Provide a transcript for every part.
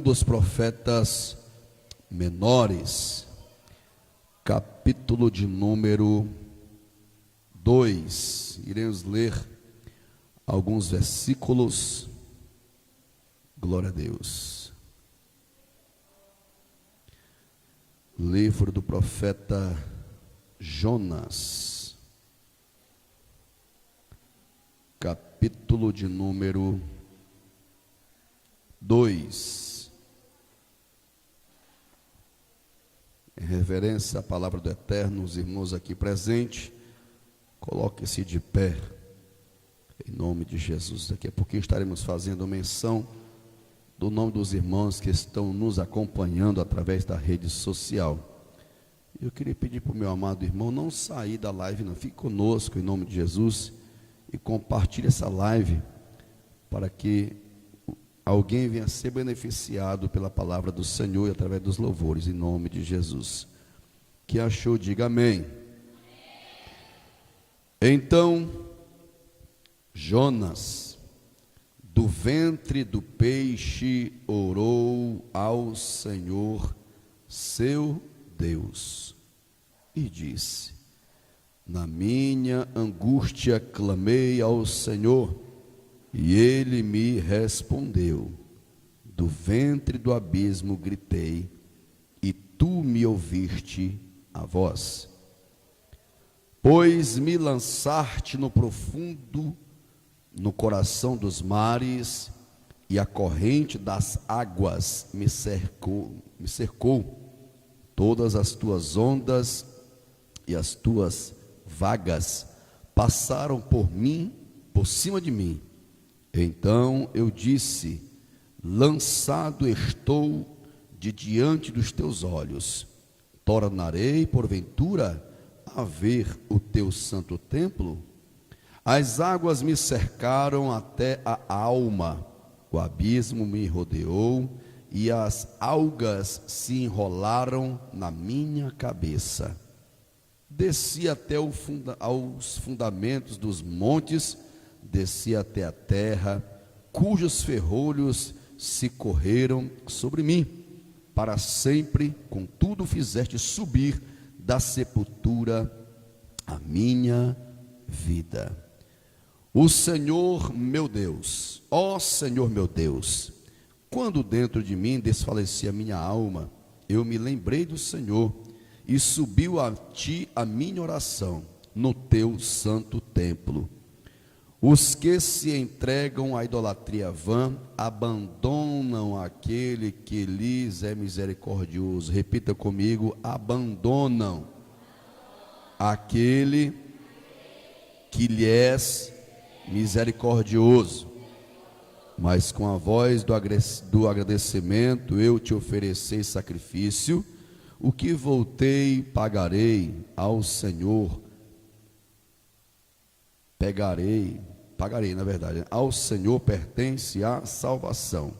Dos profetas menores, capítulo de número 2. Iremos ler alguns versículos. Glória a Deus. Livro do profeta Jonas, capítulo de número 2. Em reverência à palavra do Eterno, os irmãos aqui presentes, coloque-se de pé, em nome de Jesus. Daqui a pouquinho estaremos fazendo menção do nome dos irmãos que estão nos acompanhando através da rede social. Eu queria pedir para o meu amado irmão não sair da live, não, fique conosco em nome de Jesus e compartilhe essa live para que alguém venha ser beneficiado pela palavra do Senhor e através dos louvores, em nome de Jesus. Que achou, diga amém. Então, Jonas, do ventre do peixe, orou ao Senhor, seu Deus, e disse: na minha angústia clamei ao Senhor, e ele me respondeu. Do ventre do abismo gritei, e tu me ouviste a voz. Pois me lançaste no profundo, no coração dos mares, e a corrente das águas me cercou. Todas as tuas ondas e as tuas vagas passaram por mim, por cima de mim. Então eu disse: lançado estou de diante dos teus olhos. Tornarei porventura a ver o teu santo templo? As águas me cercaram até a alma, o abismo me rodeou, e as algas se enrolaram na minha cabeça. Desci até aos fundamentos dos montes, desci até a terra, cujos ferrolhos se correram sobre mim. Para sempre, contudo, fizeste subir da sepultura a minha vida. O Senhor meu Deus, ó Senhor meu Deus, quando dentro de mim desfalecia a minha alma, eu me lembrei do Senhor, e subiu a ti a minha oração no teu santo templo. Os que se entregam à idolatria vã abandonam aquele que lhes é misericordioso. Repita comigo: abandonam aquele que lhes é misericordioso. Mas com a voz do agradecimento eu te ofereci sacrifício, o que voltei pagarei ao Senhor. Pagarei, na verdade, ao Senhor pertence a salvação.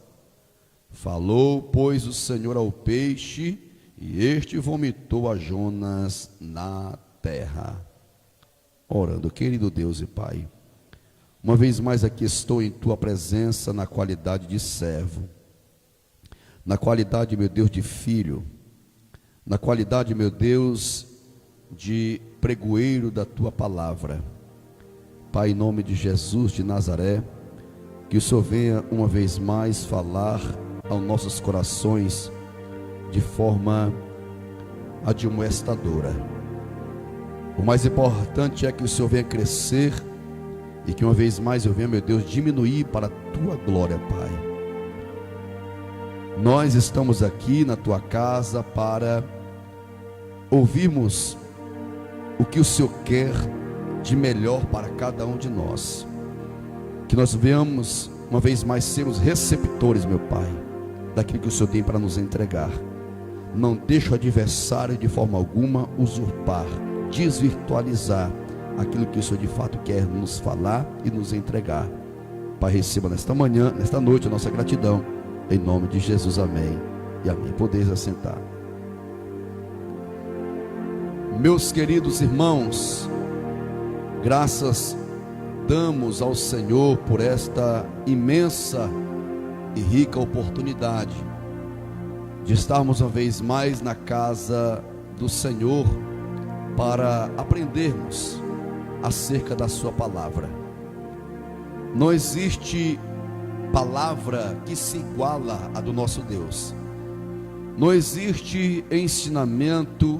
Falou, pois, o Senhor ao peixe, e este vomitou a Jonas na terra. Orando, querido Deus e Pai, uma vez mais aqui estou em tua presença na qualidade de servo, na qualidade, meu Deus, de filho, na qualidade, meu Deus, de pregoeiro da tua palavra. Pai, em nome de Jesus de Nazaré, que o Senhor venha uma vez mais falar aos nossos corações de forma admoestadora. O mais importante é que o Senhor venha crescer e que uma vez mais eu venha, meu Deus, diminuir para a tua glória, Pai. Nós estamos aqui na tua casa para ouvirmos o que o Senhor quer de melhor para cada um de nós. Que nós venhamos uma vez mais sermos receptores, meu Pai, daquilo que o Senhor tem para nos entregar. Não deixe o adversário de forma alguma usurpar, desvirtualizar aquilo que o Senhor de fato quer nos falar e nos entregar. Pai, receba nesta manhã, nesta noite, a nossa gratidão, em nome de Jesus, amém e amém. Podeis assentar. Meus queridos irmãos, graças damos ao Senhor por esta imensa e rica oportunidade de estarmos uma vez mais na casa do Senhor para aprendermos acerca da sua palavra. Não existe palavra que se iguala à do nosso Deus. Não existe ensinamento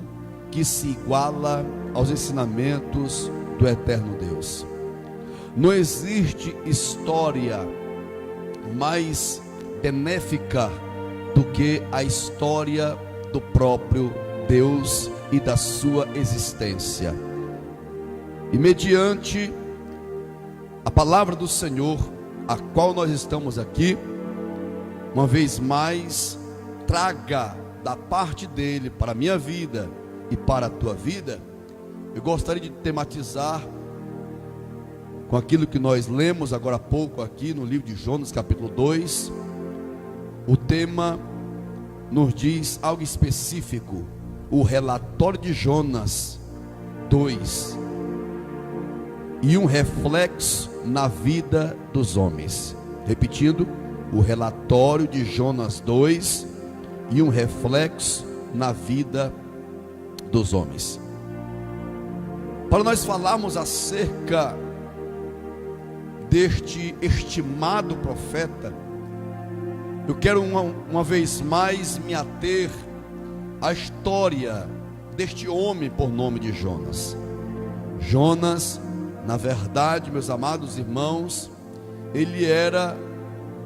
que se iguala aos ensinamentos do eterno Deus. Não existe história mais benéfica do que a história do próprio Deus e da sua existência. E mediante a palavra do Senhor, a qual nós estamos aqui, uma vez mais, traga da parte dele para a minha vida e para a tua vida. Eu gostaria de tematizar com aquilo que nós lemos agora há pouco aqui no livro de Jonas, capítulo 2. O tema nos diz algo específico: o relatório de Jonas 2 e um reflexo na vida dos homens. Repetindo, o relatório de Jonas 2 e um reflexo na vida dos homens. Para nós falarmos acerca deste estimado profeta, eu quero uma vez mais me ater à história deste homem por nome de Jonas. Jonas, na verdade, meus amados irmãos, ele era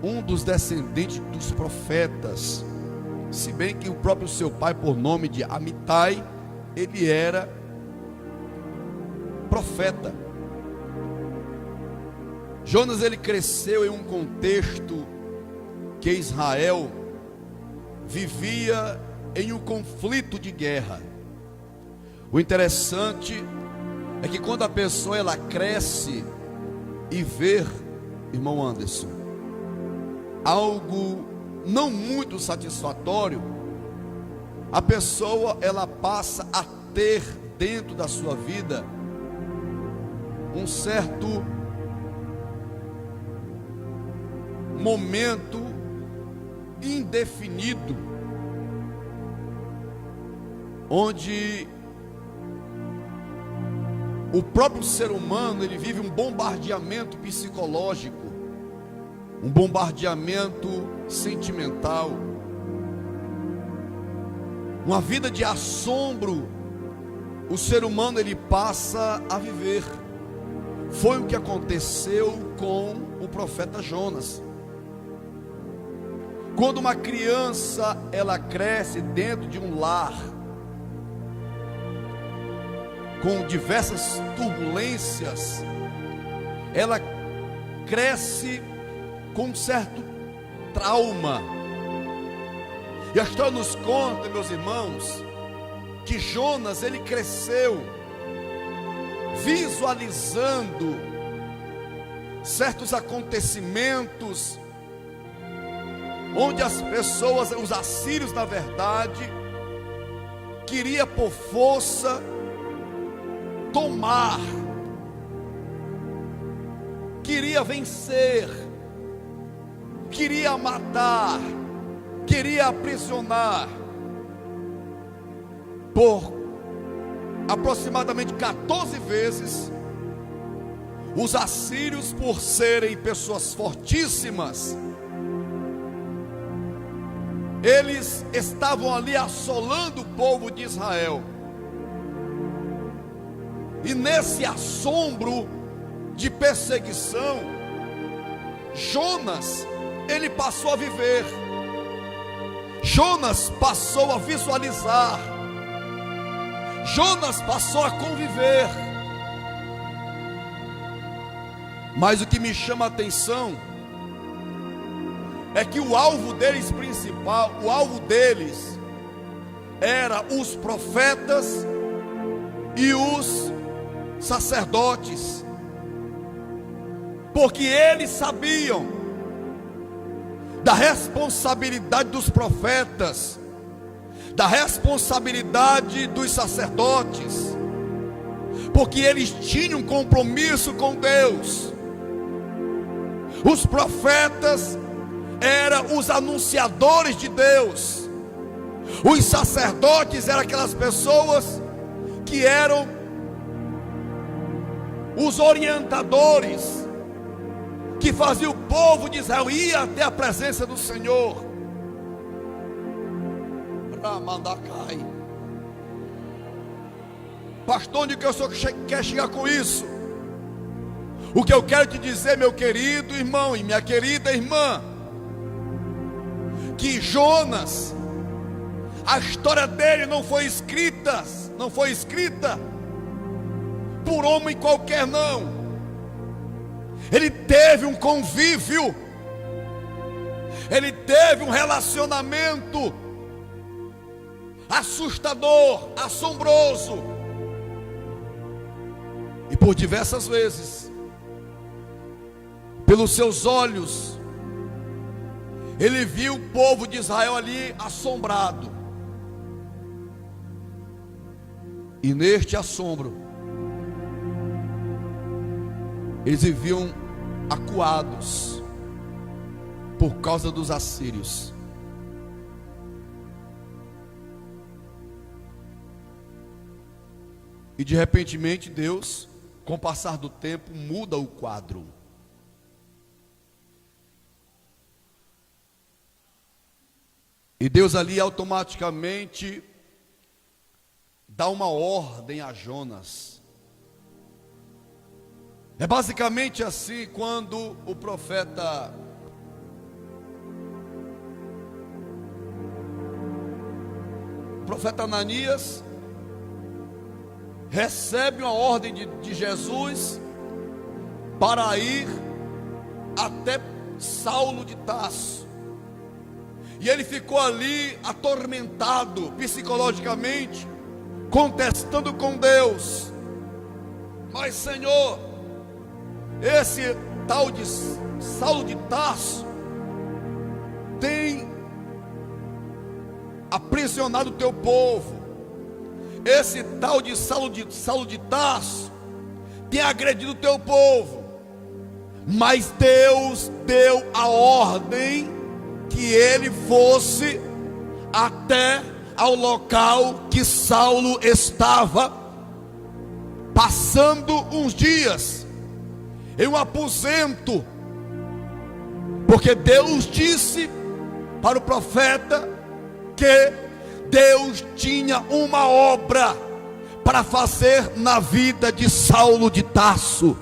um dos descendentes dos profetas, se bem que o próprio seu pai, por nome de Amitai, ele era profeta. Jonas, ele cresceu em um contexto que Israel vivia em um conflito de guerra. O interessante é que quando a pessoa ela cresce e vê, irmão Anderson, algo não muito satisfatório, a pessoa ela passa a ter dentro da sua vida um certo momento indefinido, onde o próprio ser humano ele vive um bombardeamento psicológico, um bombardeamento sentimental, uma vida de assombro. O ser humano ele passa a viver. Foi o que aconteceu com o profeta Jonas. Quando uma criança ela cresce dentro de um lar com diversas turbulências, ela cresce com um certo trauma. E a história nos conta, meus irmãos, que Jonas ele cresceu visualizando certos acontecimentos onde as pessoas, os assírios na verdade, queria por força tomar, queria vencer, queria matar, queria aprisionar. Por aproximadamente 14 vezes, os assírios, por serem pessoas fortíssimas, eles estavam ali assolando o povo de Israel. E nesse assombro de perseguição, Jonas, ele passou a viver. Jonas passou a visualizar. Jonas passou a conviver. Mas o que me chama a atenção é que o alvo deles principal, o alvo deles era os profetas e os sacerdotes, porque eles sabiam da responsabilidade dos profetas, da responsabilidade dos sacerdotes, porque eles tinham um compromisso com Deus. Os profetas eram os anunciadores de Deus, Os sacerdotes eram aquelas pessoas que eram os orientadores, que faziam o povo de Israel ir até a presença do Senhor. Ramandacai. Pastor, onde que o senhor quer chegar com isso? O que eu quero te dizer, meu querido irmão e minha querida irmã, que Jonas, a história dele não foi escrita por homem qualquer, não. Ele teve um convívio, ele teve um relacionamento assustador, assombroso. E por diversas vezes, pelos seus olhos, ele viu o povo de Israel ali assombrado. E neste assombro, eles viviam acuados por causa dos assírios. E de repentemente Deus, com o passar do tempo, muda o quadro. E Deus ali automaticamente dá uma ordem a Jonas. É basicamente assim quando o profeta Ananias recebe uma ordem de Jesus para ir até Saulo de Tarso. E ele ficou ali atormentado psicologicamente, contestando com Deus. Mas Senhor, esse tal de Saulo de Tarso tem aprisionado o teu povo. Esse tal de Saulo de Tarso tem agredido o teu povo. Mas Deus deu a ordem que ele fosse até ao local que Saulo estava passando uns dias em um aposento, porque Deus disse para o profeta que Deus tinha uma obra para fazer na vida de Saulo de Tarso.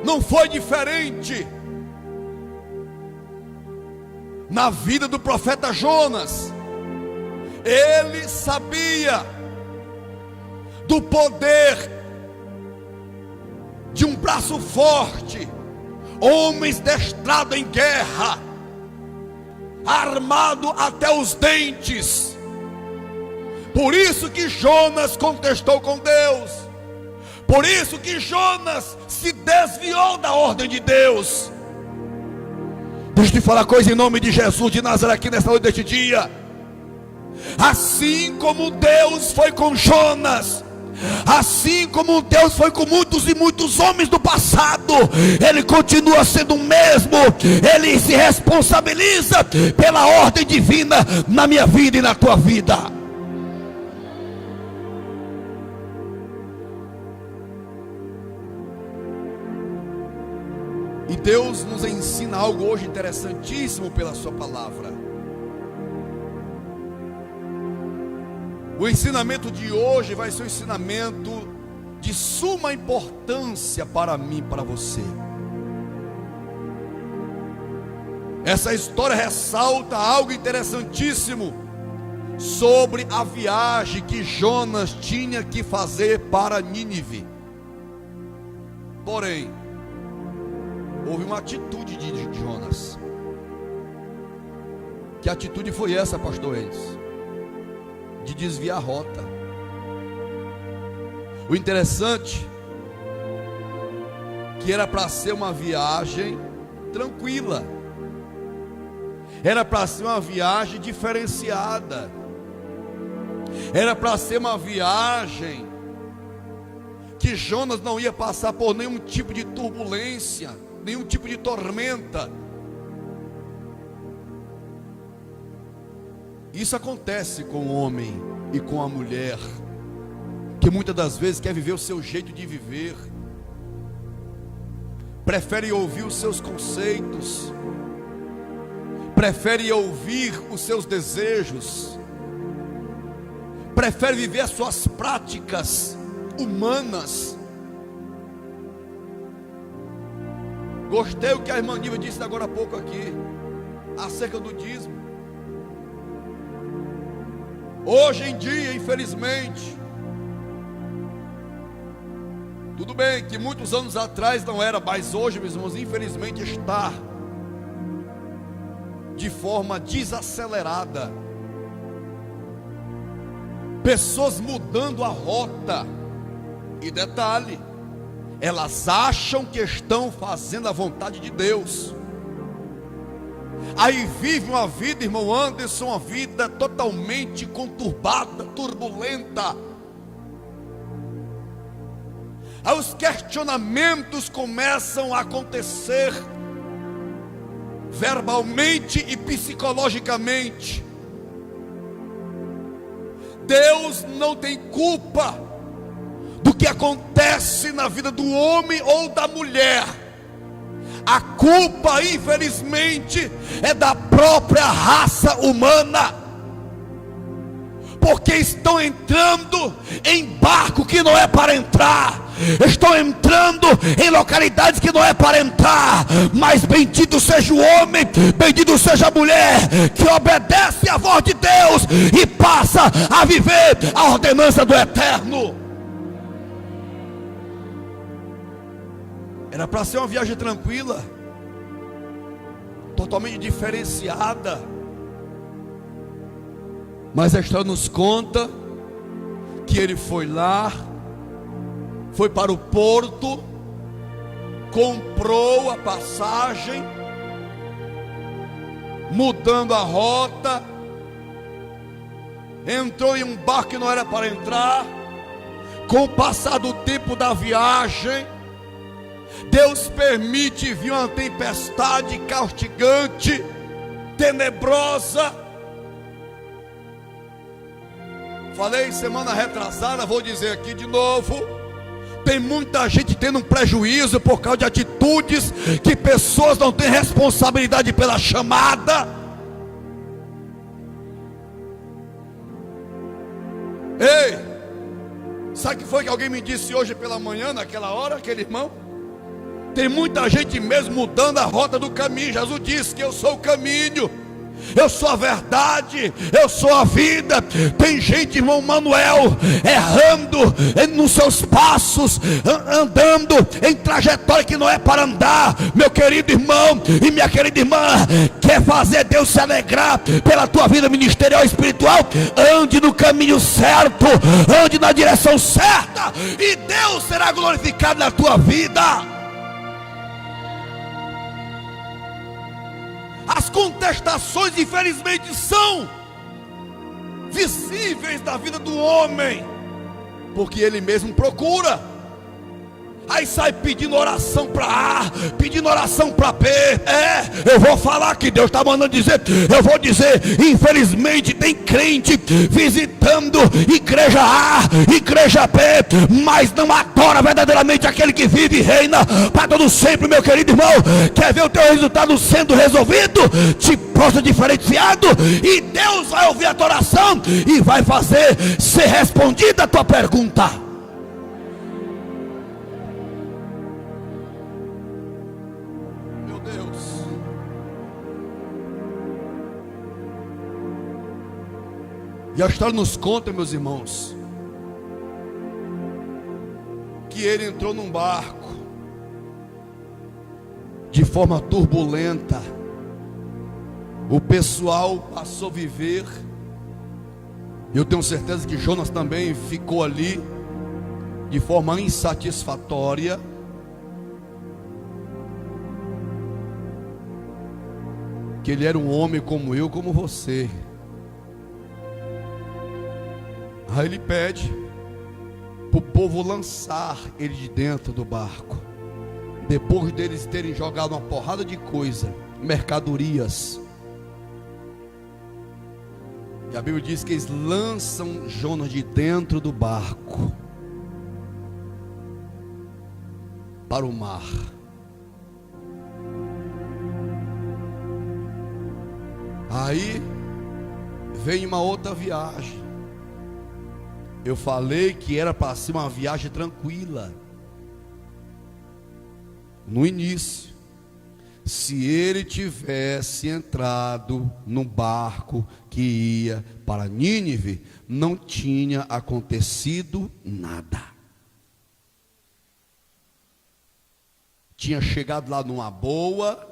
Não foi diferente na vida do profeta Jonas. Ele sabia do poder de um braço forte, homens destrados em guerra, armado até os dentes. Por isso que Jonas contestou com Deus. Por isso que Jonas se desviou da ordem de Deus. Deixa eu te falar coisa em nome de Jesus de Nazaré aqui nesta noite deste dia. Assim como Deus foi com Jonas, assim como Deus foi com muitos e muitos homens do passado, Ele continua sendo o mesmo. Ele se responsabiliza pela ordem divina na minha vida e na tua vida. E Deus nos ensina algo hoje interessantíssimo pela sua palavra. O ensinamento de hoje vai ser um ensinamento de suma importância para mim e para você. Essa história ressalta algo interessantíssimo sobre a viagem que Jonas tinha que fazer para Nínive. Porém, houve uma atitude de Jonas. Que atitude foi essa, pastor Enes? De desviar a rota. O interessante que era para ser uma viagem tranquila, era para ser uma viagem diferenciada, era para ser uma viagem que Jonas não ia passar por nenhum tipo de turbulência, nenhum tipo de tormenta. Isso acontece com o homem e com a mulher, que muitas das vezes quer viver o seu jeito de viver, prefere ouvir os seus conceitos, prefere ouvir os seus desejos, prefere viver as suas práticas humanas. Gostei o que a irmã Nível disse agora há pouco aqui, acerca do dízimo. Hoje em dia, infelizmente, tudo bem que muitos anos atrás não era, mas hoje, meus irmãos, infelizmente está de forma desacelerada. Pessoas mudando a rota. E detalhe, elas acham que estão fazendo a vontade de Deus. Aí vive uma vida, irmão Anderson, uma vida totalmente conturbada, turbulenta. Aí os questionamentos começam a acontecer verbalmente e psicologicamente. Deus não tem culpa do que acontece na vida do homem ou da mulher. A culpa, infelizmente, é da própria raça humana, porque estão entrando em barco que não é para entrar, estão entrando em localidades que não é para entrar. Mas bendito seja o homem, bendito seja a mulher que obedece à voz de Deus e passa a viver a ordenança do eterno. Era para ser uma viagem tranquila, totalmente diferenciada, mas a história nos conta que ele foi lá, foi para o porto, comprou a passagem, mudando a rota, entrou em um barco que não era para entrar. Com o passar do tempo da viagem, Deus permite vir uma tempestade caustigante, tenebrosa. Falei semana retrasada, vou dizer aqui de novo. Tem muita gente tendo um prejuízo por causa de atitudes que pessoas não têm responsabilidade pela chamada. Ei, sabe o que foi que alguém me disse hoje pela manhã, naquela hora, aquele irmão? Tem muita gente mesmo mudando a rota do caminho. Jesus disse que eu sou o caminho, eu sou a verdade, eu sou a vida. Tem gente, irmão Manuel, errando nos seus passos, andando em trajetória que não é para andar. Meu querido irmão e minha querida irmã, quer fazer Deus se alegrar pela tua vida ministerial e espiritual? Ande no caminho certo, ande na direção certa, e Deus será glorificado na tua vida. As contestações, infelizmente, são visíveis da vida do homem, porque ele mesmo procura. Aí sai pedindo oração para A, pedindo oração para B. Eu vou falar que Deus está mandando dizer. Eu vou dizer, infelizmente tem crente visitando igreja A, igreja B, mas não adora verdadeiramente aquele que vive e reina para todo sempre. Meu querido irmão, quer ver o teu resultado sendo resolvido? Te prostra diferenciado, e Deus vai ouvir a tua oração e vai fazer ser respondida a tua pergunta. E a história nos conta, meus irmãos, que ele entrou num barco de forma turbulenta. O pessoal passou a viver. Eu tenho certeza que Jonas também ficou ali de forma insatisfatória. Que ele era um homem como eu, como você. Aí ele pede para o povo lançar ele de dentro do barco. Depois deles terem jogado uma porrada de coisa, mercadorias. E a Bíblia diz que eles lançam Jonas de dentro do barco para o mar. Aí vem uma outra viagem. Eu falei que era para ser uma viagem tranquila no início. Se ele tivesse entrado no barco que ia para Nínive, não tinha acontecido nada. Tinha chegado lá numa boa,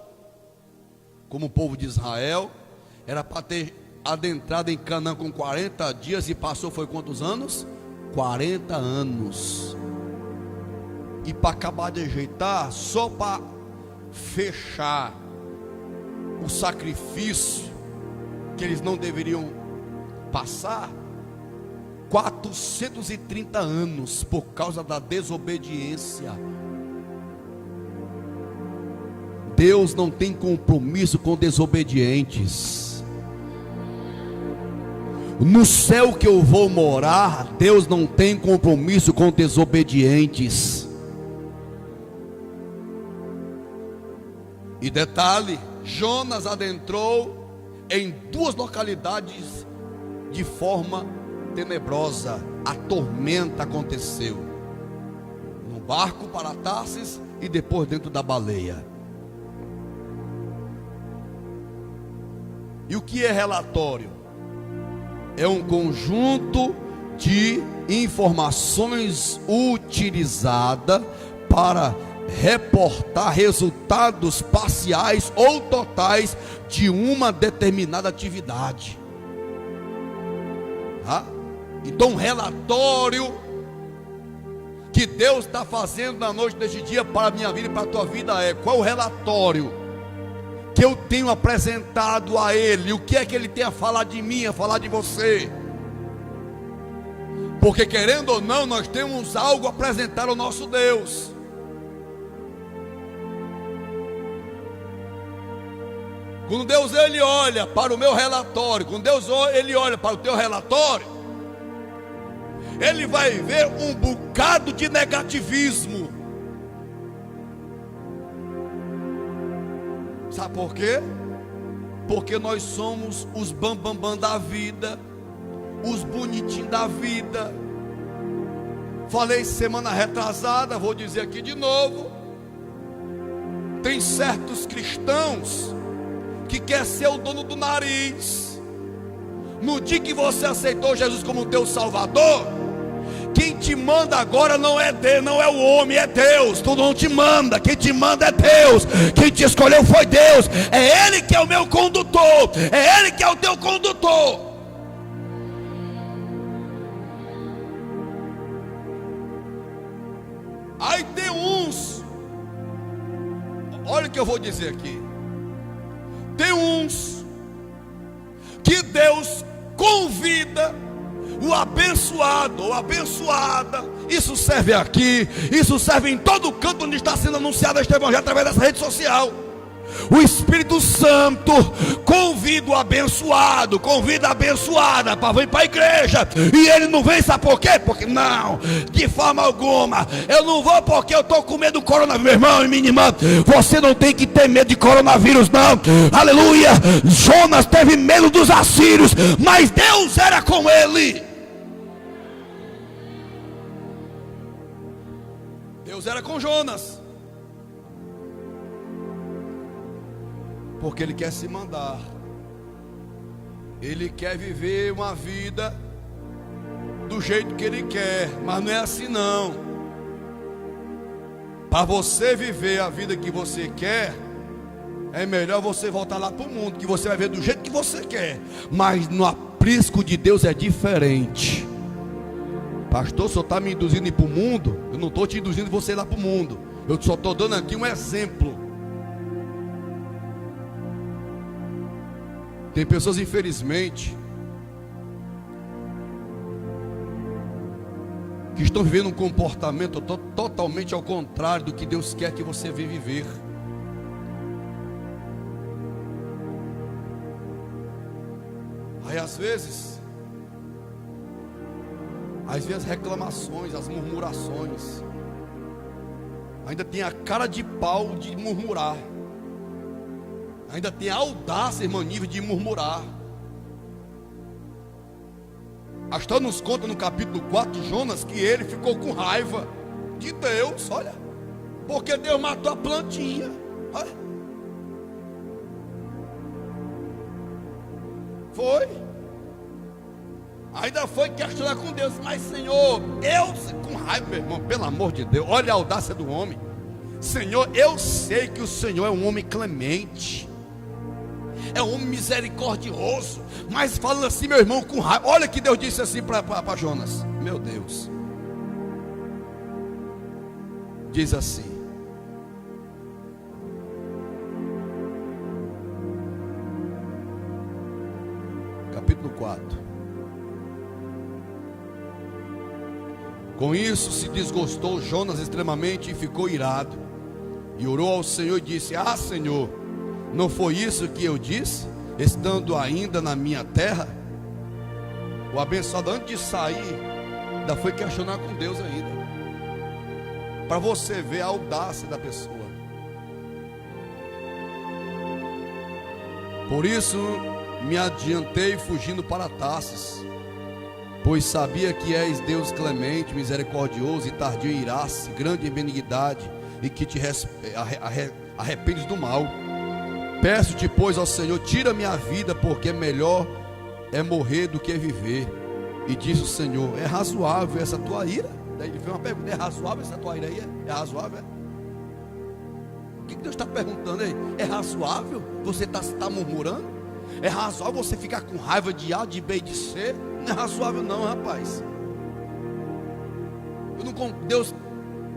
como o povo de Israel. Era para ter adentrado em Canaã com 40 dias e passou foi quantos anos? 40 anos. E para acabar de ajeitar, só para fechar o sacrifício que eles não deveriam passar, 430 anos por causa da desobediência. Deus não tem compromisso com desobedientes. No céu que eu vou morar, Deus não tem compromisso com desobedientes. E detalhe, Jonas adentrou em 2 localidades de forma tenebrosa. A tormenta aconteceu no barco para Tarsis e depois dentro da baleia. E o que é relatório? É um conjunto de informações utilizada para reportar resultados parciais ou totais de uma determinada atividade. Então, um relatório que Deus está fazendo na noite deste dia para a minha vida e para a tua vida é: qual o relatório que eu tenho apresentado a Ele? O que é que Ele tem a falar de mim, a falar de você? Porque querendo ou não, nós temos algo a apresentar ao nosso Deus. Quando Deus ele olha para o meu relatório, quando Deus ele olha para o teu relatório, Ele vai ver um bocado de negativismo. Sabe por quê? Porque nós somos os bambambam da vida, os bonitinhos da vida. Falei semana retrasada, vou dizer aqui de novo. Tem certos cristãos que quer ser o dono do nariz. No dia que você aceitou Jesus como teu Salvador, quem te manda agora não é Deus, não é o homem, é Deus. Tu não te manda, quem te manda é Deus. Quem te escolheu foi Deus. É Ele que é o meu condutor, é Ele que é o teu condutor. Aí tem uns, olha o que eu vou dizer aqui. Tem uns que Deus convida o abençoado ou abençoada. Isso serve aqui, isso serve em todo canto onde está sendo anunciado este evangelho através dessa rede social. O Espírito Santo convida o abençoado, convida a abençoada para vir para a igreja. E ele não vem, sabe por quê? Porque não, de forma alguma. Eu não vou porque eu estou com medo do coronavírus. Meu irmão e minha irmã, você não tem que ter medo de coronavírus, não. Aleluia. Jonas teve medo dos assírios, mas Deus era com ele. Deus era com Jonas. Porque Ele quer se mandar. Ele quer viver uma vida do jeito que Ele quer. Mas não é assim não. Para você viver a vida que você quer, é melhor você voltar lá para o mundo, que você vai ver do jeito que você quer. Mas no aprisco de Deus é diferente. Pastor, o senhor está me induzindo a ir para o mundo? Eu não estou te induzindo você ir lá para o mundo. Eu só estou dando aqui um exemplo. Tem pessoas, infelizmente, que estão vivendo um comportamento totalmente ao contrário do que Deus quer que você venha viver. Aí às vezes as reclamações, as murmurações, ainda tem a cara de pau de murmurar, ainda tem a audácia, irmão, nível de murmurar. A história nos conta no capítulo 4 de Jonas que ele ficou com raiva de Deus, olha, porque Deus matou a plantinha, olha. Foi. Ainda foi questionar com Deus, mas Senhor, eu com raiva, meu irmão, pelo amor de Deus, olha a audácia do homem. Senhor, eu sei que o Senhor é um homem clemente, é um homem misericordioso, mas falando assim, meu irmão, com raiva. Olha que Deus disse assim para Jonas, meu Deus, diz assim: capítulo 4. Com isso se desgostou Jonas extremamente e ficou irado, e orou ao Senhor e disse: ah, Senhor, não foi isso que eu disse, estando ainda na minha terra? O abençoado, antes de sair, ainda foi questionar com Deus ainda, para você ver a audácia da pessoa. Por isso me adiantei fugindo para Tarsis, pois sabia que és Deus clemente, misericordioso e tardio em irar-se, grande em benignidade, e que te arrependes do mal. Peço-te, pois, ao Senhor, tira minha vida, porque melhor é morrer do que viver. E disse o Senhor: é razoável essa tua ira? Daí ele fez uma pergunta: é razoável essa tua ira aí? É razoável? O que Deus está perguntando aí? É razoável? Você está murmurando? É razoável você ficar com raiva de A, de B e de C? Não é razoável não, rapaz. Deus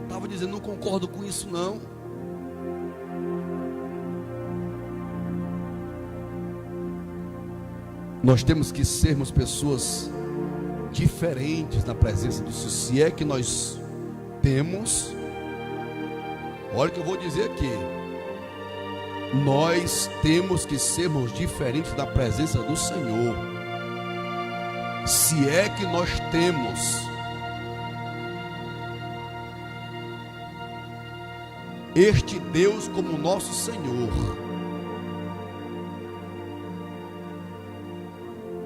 estava dizendo: não concordo com isso não. Nós temos que sermos pessoas diferentes na presença do Senhor. Se é que nós temos, olha o que eu vou dizer aqui, nós temos que sermos diferentes na presença do Senhor. Se é que nós temos este Deus como nosso Senhor.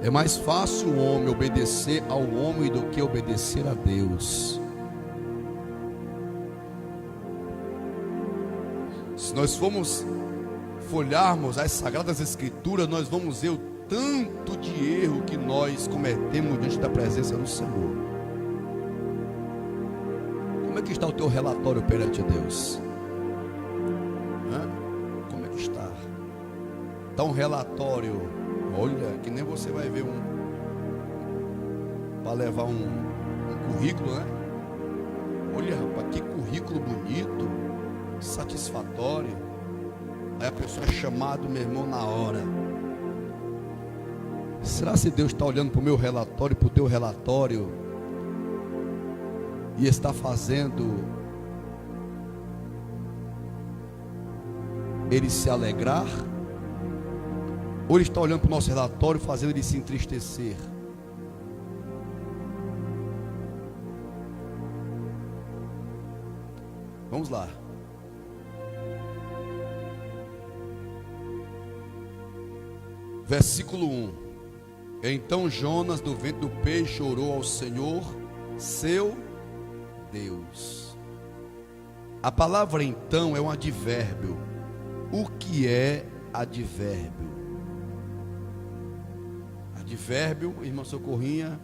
É mais fácil o homem obedecer ao homem do que obedecer a Deus. Se nós formos folharmos as Sagradas Escrituras, nós vamos ver o tanto de erro que nós cometemos diante da presença do Senhor. Como é que está o teu relatório perante Deus? Como é que está? Está um relatório, olha, que nem você vai ver para levar um currículo, né? Olha, rapaz, que currículo bonito, satisfatório. Aí a pessoa é chamada, meu irmão, na hora. Será se Deus está olhando para o meu relatório, para o teu relatório, e está fazendo ele se alegrar? Ou ele está olhando para o nosso relatório, fazendo ele se entristecer? Vamos lá. Versículo 1. Então Jonas, do ventre do peixe, orou ao Senhor, seu Deus. A palavra então é um advérbio. O que é advérbio? Advérbio, irmã Socorrinha,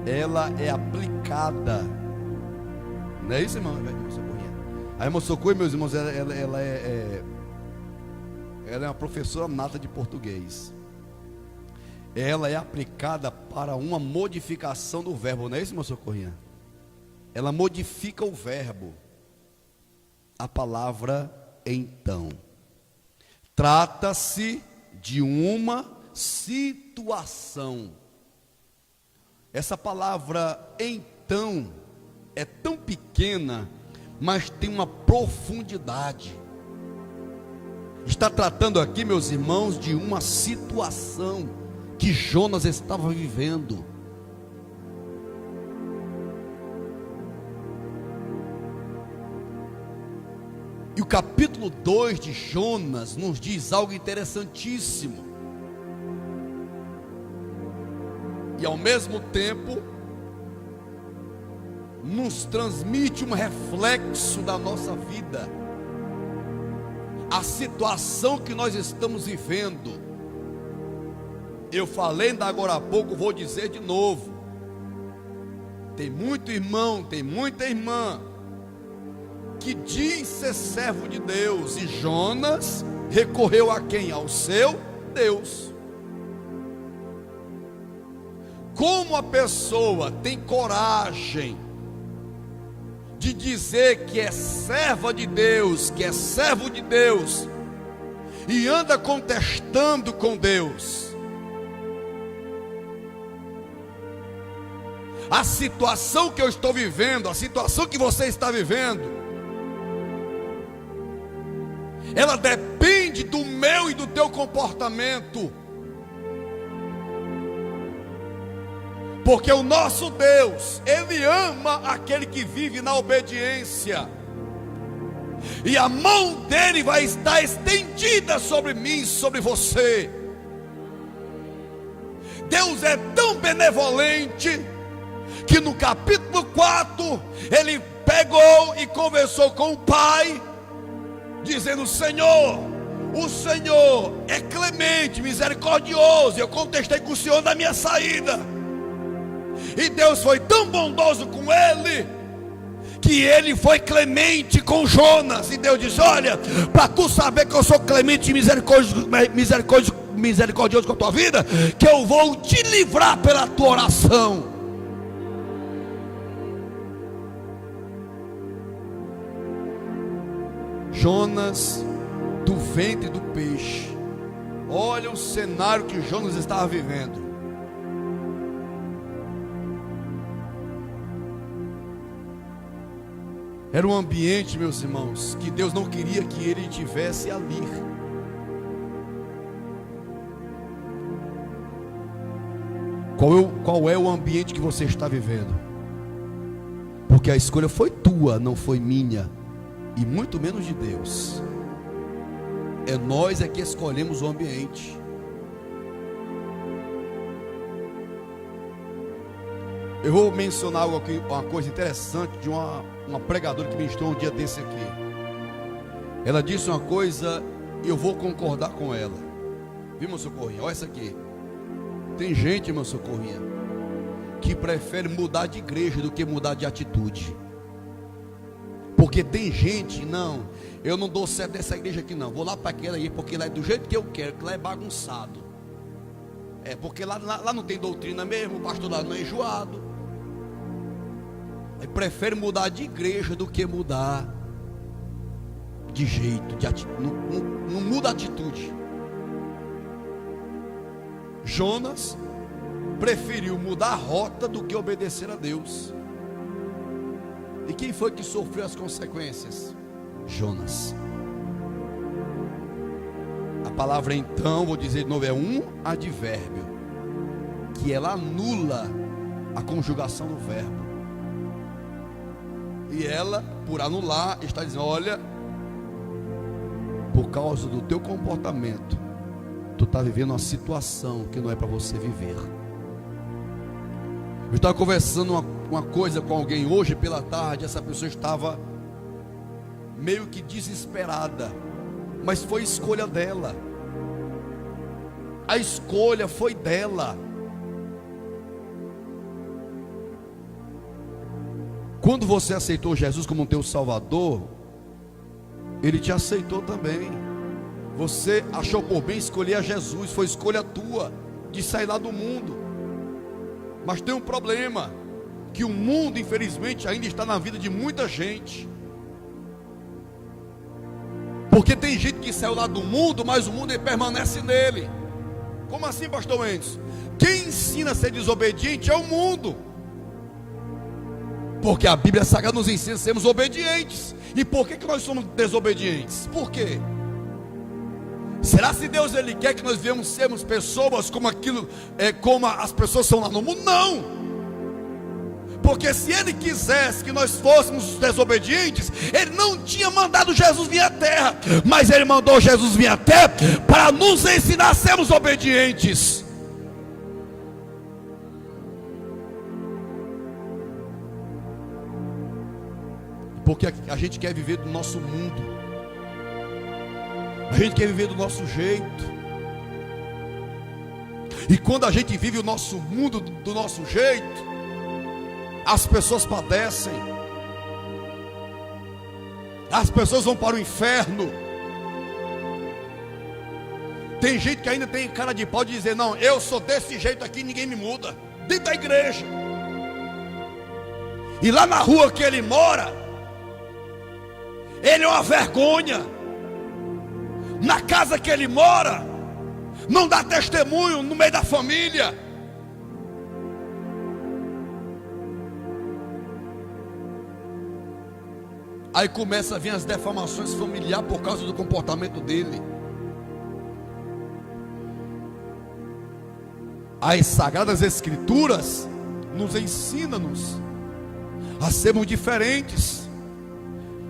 ela é aplicada. Não é isso, irmã Socorrinha? A irmã Socorrinha, meus irmãos, ela é uma professora nata de português. Ela é aplicada para uma modificação do verbo, não é isso, irmã Socorrinha? Ela modifica o verbo. A palavra então. Trata-se de uma situação. Essa palavra então é tão pequena, mas tem uma profundidade. Está tratando aqui, meus irmãos, de uma situação. que Jonas estava vivendo. E o capítulo 2 de Jonas nos diz algo interessantíssimo. E ao mesmo tempo nos transmite um reflexo da nossa vida. A situação que nós estamos vivendo. Eu falei ainda agora há pouco, vou dizer de novo. Tem muito irmão, tem muita irmã que diz ser servo de Deus, e Jonas recorreu a quem? Ao seu Deus. Como a pessoa tem coragem de dizer que é serva de Deus, que é servo de Deus, e anda contestando com Deus? A situação que eu estou vivendo, a situação que você está vivendo, ela depende do meu e do teu comportamento. Porque o nosso Deus, Ele ama aquele que vive na obediência. E a mão dele vai estar estendida sobre mim, sobre você. Deus é tão benevolente que no capítulo 4 ele pegou e conversou com o pai, dizendo: Senhor, o Senhor é clemente, misericordioso. Eu contestei com o Senhor na minha saída, e Deus foi tão bondoso com ele, que ele foi clemente com Jonas. E Deus disse: olha, para tu saber que eu sou clemente e misericordioso com a tua vida, que eu vou te livrar pela tua oração. Jonas do ventre do peixe. Olha o cenário que Jonas estava vivendo. Era um ambiente, meus irmãos, que Deus não queria que ele estivesse ali. Qual é o ambiente que você está vivendo? Porque a escolha foi tua, não foi minha, e muito menos de Deus. É nós que escolhemos o ambiente. Eu vou mencionar algo aqui, uma coisa interessante de uma pregadora que ministrou um dia desse aqui. Ela disse uma coisa e eu vou concordar com ela. Viu, meu Socorrinha? Olha essa aqui. Tem gente, meu Socorrinha, que prefere mudar de igreja do que mudar de atitude. Porque tem gente, não, eu não dou certo nessa igreja aqui não, vou lá para aquela aí, porque lá é do jeito que eu quero, que lá é bagunçado. É porque lá não tem doutrina mesmo, o pastor lá não é enjoado. Aí prefere mudar de igreja do que mudar de jeito, de atitude. Não muda a atitude. Jonas preferiu mudar a rota do que obedecer a Deus. E quem foi que sofreu as consequências? Jonas. A palavra então, vou dizer de novo, é um advérbio, que ela anula a conjugação do verbo. E ela, por anular, está dizendo: olha, por causa do teu comportamento, tu está vivendo uma situação que não é para você viver. Eu estava conversando uma coisa com alguém hoje pela tarde. Essa pessoa estava meio que desesperada, mas foi escolha dela. A escolha foi dela. Quando você aceitou Jesus como teu Salvador, Ele te aceitou também. Você achou por bem escolher a Jesus, foi escolha tua de sair lá do mundo. Mas tem um problema, que o mundo infelizmente ainda está na vida de muita gente. Porque tem gente que saiu lá do mundo, mas o mundo permanece nele. Como assim, pastor Mendes? Quem ensina a ser desobediente é o mundo. Porque a Bíblia Sagrada nos ensina a sermos obedientes. E por que nós somos desobedientes? Por quê? Será se Deus ele quer que nós viemos sermos pessoas como aquilo, como as pessoas são lá no mundo? Não. Porque se Ele quisesse que nós fôssemos desobedientes, Ele não tinha mandado Jesus vir à terra, mas Ele mandou Jesus vir à terra para nos ensinar a sermos obedientes. Porque a gente quer viver do nosso mundo, a gente quer viver do nosso jeito. E quando a gente vive o nosso mundo do nosso jeito, as pessoas padecem, as pessoas vão para o inferno. Tem gente que ainda tem cara de pau de dizer: não, eu sou desse jeito aqui, ninguém me muda, dentro da igreja. E lá na rua que ele mora, ele é uma vergonha. Na casa que ele mora, não dá testemunho no meio da família. Aí começa a vir as defamações familiares por causa do comportamento dele. As Sagradas Escrituras nos ensinam-nos a sermos diferentes,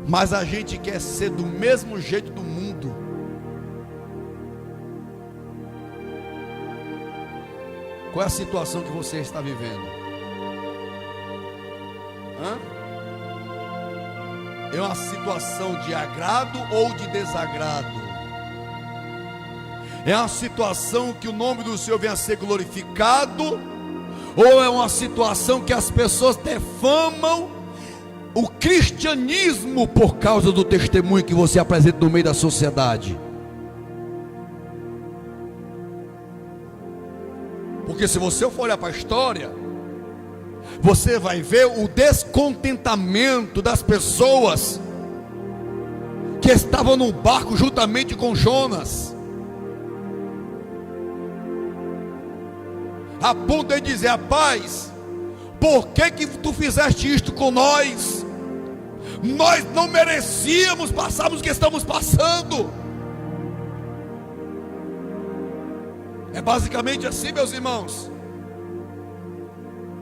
mas a gente quer ser do mesmo jeito do mundo. Qual é a situação que você está vivendo? É uma situação de agrado ou de desagrado? É uma situação que o nome do Senhor venha a ser glorificado? Ou é uma situação que as pessoas defamam o cristianismo por causa do testemunho que você apresenta no meio da sociedade? Porque se você for olhar para a história, você vai ver o descontentamento das pessoas que estavam no barco juntamente com Jonas, a ponto de dizer: rapaz, por que tu fizeste isto com nós? Nós não merecíamos passarmos o que estamos passando. É basicamente assim, meus irmãos.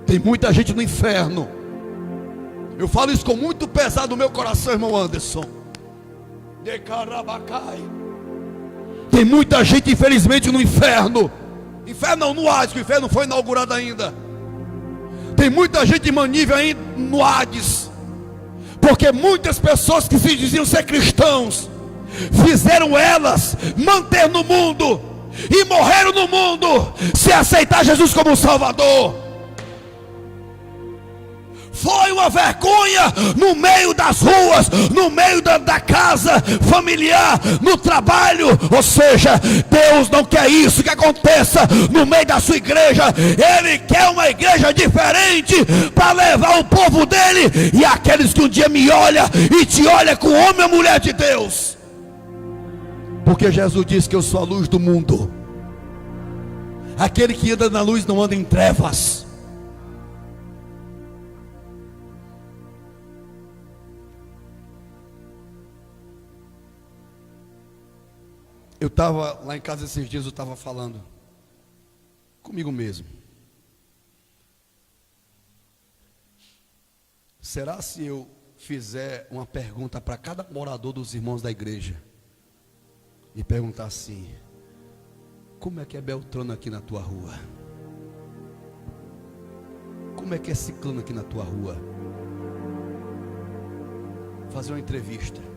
Tem muita gente no inferno. Eu falo isso com muito pesado no meu coração, irmão Anderson. De Carabacai. Tem muita gente, infelizmente, no inferno. Inferno não, no Hades, que o inferno não foi inaugurado ainda. Tem muita gente manível ainda no Hades. Porque muitas pessoas que se diziam ser cristãos fizeram elas manter no mundo e morreram no mundo sem aceitar Jesus como Salvador. Foi uma vergonha no meio das ruas, no meio da casa familiar, no trabalho. Ou seja, Deus não quer isso que aconteça no meio da sua igreja. Ele quer uma igreja diferente para levar o povo dele e aqueles que um dia me olham e te olham com homem ou mulher de Deus. Porque Jesus disse que eu sou a luz do mundo. Aquele que anda na luz não anda em trevas. Eu estava lá em casa esses dias, eu estava falando comigo mesmo. Será se eu fizer uma pergunta para cada morador dos irmãos da igreja e perguntar assim: como é que é Beltrano aqui na tua rua? Como é que é Ciclano aqui na tua rua? Fazer uma entrevista.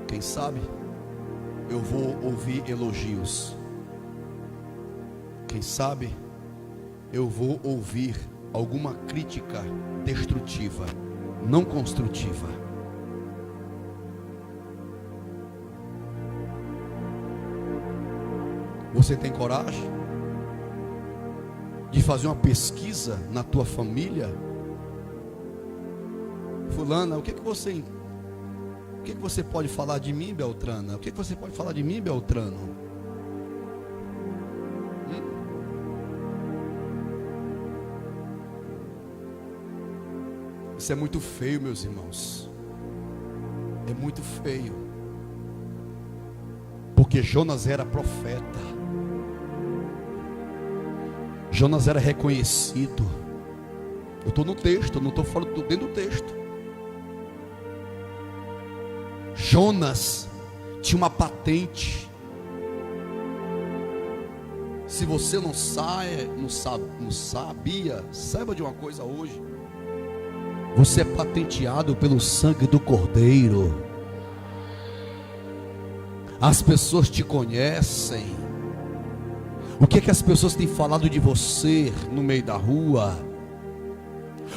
Quem sabe eu vou ouvir elogios. Quem sabe eu vou ouvir alguma crítica destrutiva, não construtiva. Você tem coragem de fazer uma pesquisa na tua família? Fulana, o que você pode falar de mim, Beltrana? O que você pode falar de mim, Beltrano? Isso é muito feio, meus irmãos. é muito feio, porque Jonas era profeta, Jonas era reconhecido. Eu estou no texto, eu não estou fora, estou dentro do texto. Jonas tinha uma patente. Se você não sabia, saiba de uma coisa hoje: você é patenteado pelo sangue do Cordeiro. As pessoas te conhecem. O que é que as pessoas têm falado de você no meio da rua?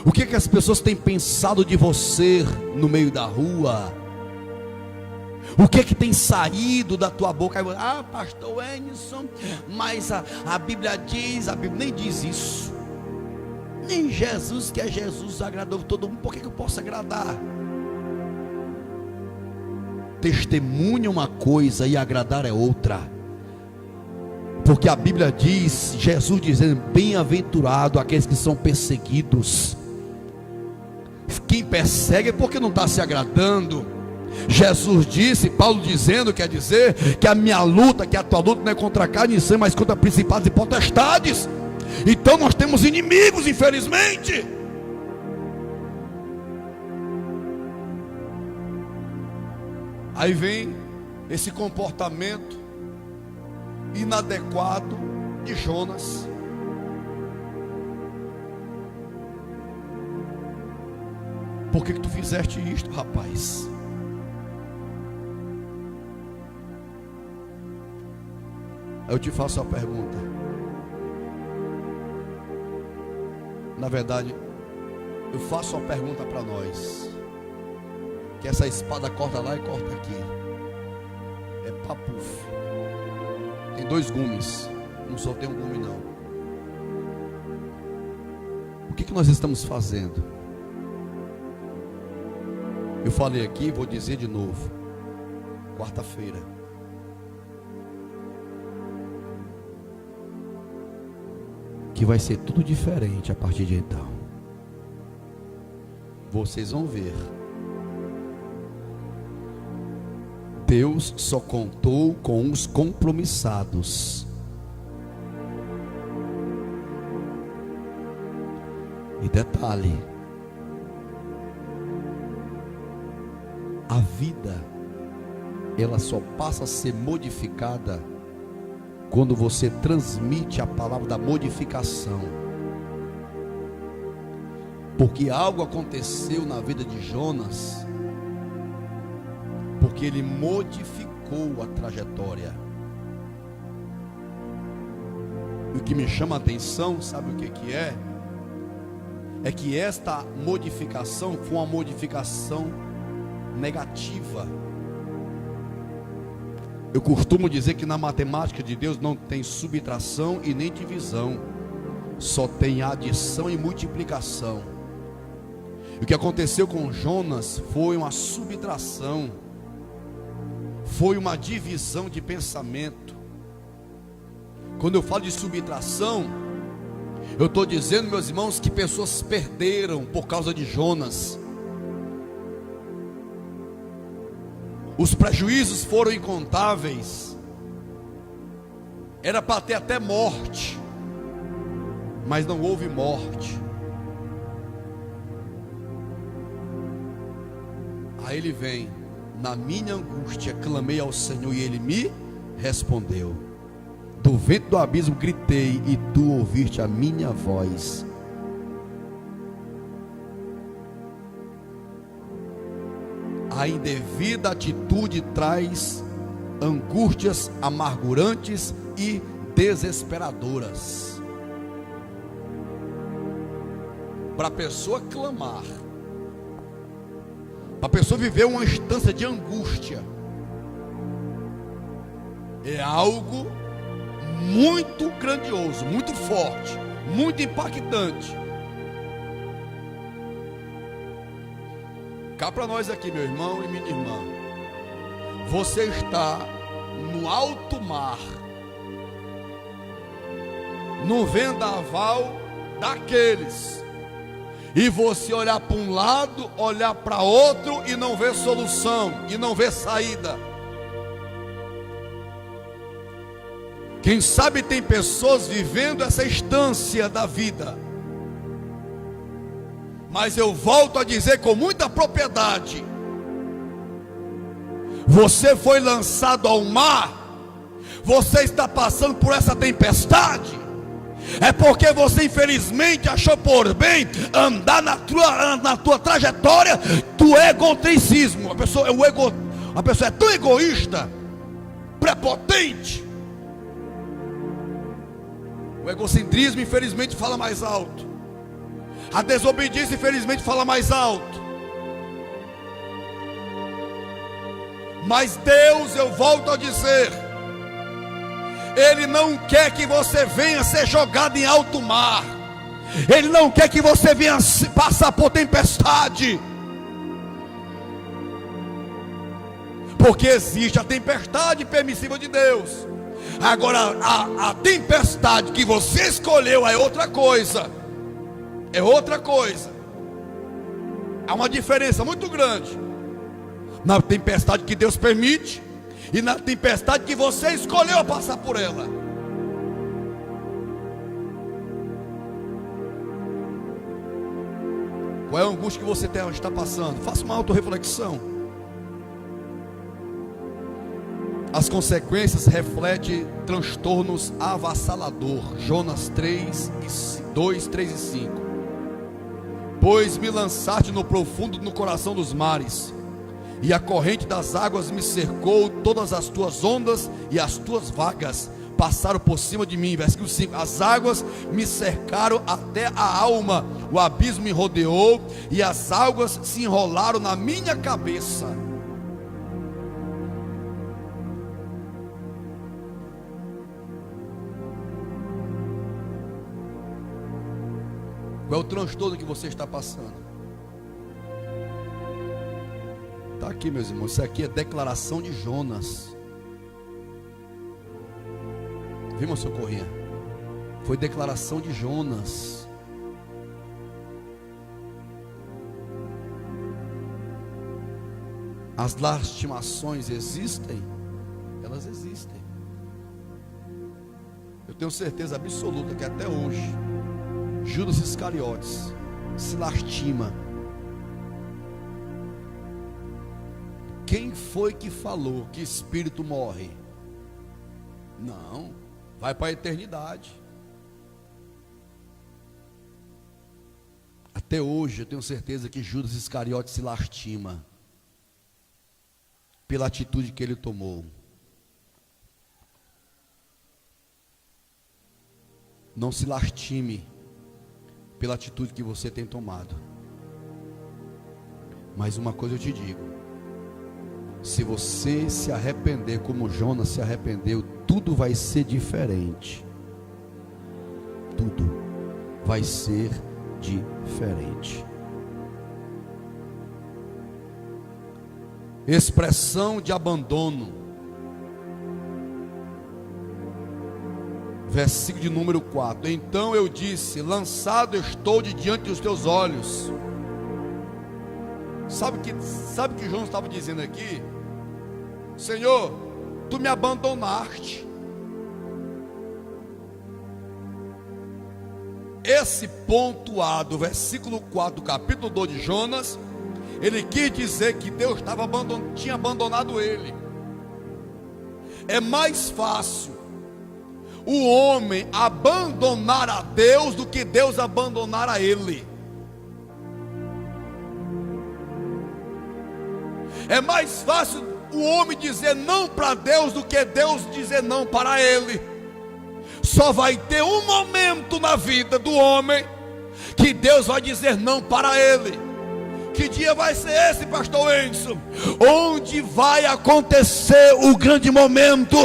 O que é que as pessoas têm pensado de você no meio da rua? O que é que tem saído da tua boca? Ah, pastor Enison, mas a Bíblia diz, a Bíblia nem diz isso. Nem Jesus, que é Jesus, agradou todo mundo. Por que eu posso agradar? Testemunha é uma coisa e agradar é outra. Porque a Bíblia diz, Jesus dizendo: bem-aventurado aqueles que são perseguidos. Quem persegue é porque não está se agradando. Jesus disse, Paulo dizendo, quer dizer que a minha luta, que a tua luta não é contra a carne e sangue, mas contra principados e potestades. Então nós temos inimigos, infelizmente. Aí vem esse comportamento inadequado de Jonas. Por que tu fizeste isto, rapaz? Aí eu te faço a pergunta. Na verdade, eu faço uma pergunta para nós. Que essa espada corta lá e corta aqui. É papuf. Tem 2 gumes. Não só tem um gume não. O que nós estamos fazendo? Eu falei aqui, vou dizer de novo. Quarta-feira. Que vai ser tudo diferente a partir de então. Vocês vão ver. Deus só contou com os compromissados. E detalhe: a vida, ela só passa a ser modificada quando você transmite a palavra da modificação. Porque algo aconteceu na vida de Jonas, porque ele modificou a trajetória. E o que me chama a atenção, sabe o que é? É que esta modificação foi uma modificação negativa. Eu costumo dizer que na matemática de Deus não tem subtração e nem divisão, só tem adição e multiplicação. E o que aconteceu com Jonas foi uma subtração, foi uma divisão de pensamento. Quando eu falo de subtração, eu estou dizendo, meus irmãos, que pessoas perderam por causa de Jonas. Os prejuízos foram incontáveis. Era para ter até morte, mas não houve morte. Aí ele vem: na minha angústia clamei ao Senhor e Ele me respondeu. Do vento do abismo gritei e tu ouviste a minha voz. A indevida atitude traz angústias amargurantes e desesperadoras. Para a pessoa clamar, para a pessoa viver uma instância de angústia, é algo muito grandioso, muito forte, muito impactante. Cá para nós aqui, meu irmão e minha irmã, você está no alto mar, num vendaval daqueles e você olhar para um lado, olhar para outro e não ver solução, e não ver saída. Quem sabe tem pessoas vivendo essa instância da vida. Mas eu volto a dizer com muita propriedade: você foi lançado ao mar, você está passando por essa tempestade, é porque você infelizmente achou por bem andar na tua trajetória do egotricismo. A pessoa é tão egoísta, prepotente. O egocentrismo infelizmente fala mais alto, a desobediência infelizmente fala mais alto. Mas Deus, eu volto a dizer, Ele não quer que você venha ser jogado em alto mar, Ele não quer que você venha passar por tempestade, porque existe a tempestade permissiva de Deus. Agora a tempestade que você escolheu é outra coisa. É outra coisa. Há uma diferença muito grande na tempestade que Deus permite e na tempestade que você escolheu passar por ela. Qual é a angústia que você está passando? Faça uma autorreflexão. As consequências refletem transtornos avassalador. Jonas 3, 2, 3 e 5. Pois me lançaste no profundo, no coração dos mares, e a corrente das águas me cercou, todas as tuas ondas e as tuas vagas passaram por cima de mim. Versículo 5. As águas me cercaram até a alma, o abismo me rodeou, e as águas se enrolaram na minha cabeça. Qual é o transtorno que você está passando? Está aqui, meus irmãos. Isso aqui é declaração de Jonas. Viu, meu socorrinha? Foi declaração de Jonas. As lastimações existem? Elas existem. Eu tenho certeza absoluta que até hoje Judas Iscariotes se lastima. Quem foi que falou que espírito morre? Não, vai para a eternidade. Até hoje eu tenho certeza que Judas Iscariotes se lastima pela atitude que ele tomou. Não se lastime pela atitude que você tem tomado. Mas uma coisa eu te digo: se você se arrepender como Jonas se arrependeu, tudo vai ser diferente. Tudo vai ser diferente. Expressão de abandono. Versículo de número 4. Então eu disse: lançado estou de diante dos teus olhos. Sabe o que João estava dizendo aqui? Senhor, tu me abandonaste. Esse ponto A do versículo 4 do capítulo 2 de Jonas, ele quis dizer que Deus tinha abandonado ele. É mais fácil o homem abandonar a Deus do que Deus abandonar a ele. É mais fácil o homem dizer não para Deus do que Deus dizer não para ele. Só vai ter um momento na vida do homem que Deus vai dizer não para ele. Que dia vai ser esse, pastor Enzo? Onde vai acontecer o grande momento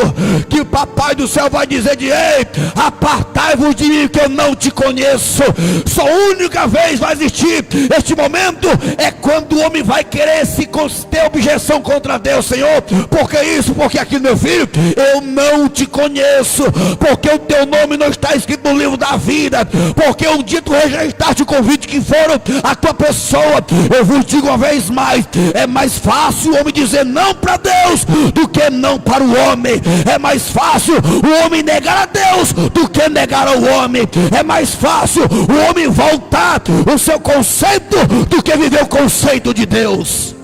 que o papai do céu vai dizer de: ei, apartai-vos de mim, que eu não te conheço. Só a única vez vai existir este momento é quando o homem vai querer se ter objeção contra Deus. Senhor, por que isso? Porque aqui, meu filho, eu não te conheço, porque o teu nome não está escrito no livro da vida, porque um dia tu rejeitaste o convite que foram a tua pessoa. Eu vos digo uma vez mais: é mais fácil o homem dizer não para Deus do que não para o homem. É mais fácil o homem negar a Deus do que negar ao homem. É mais fácil o homem voltar o seu conceito do que viver o conceito de Deus.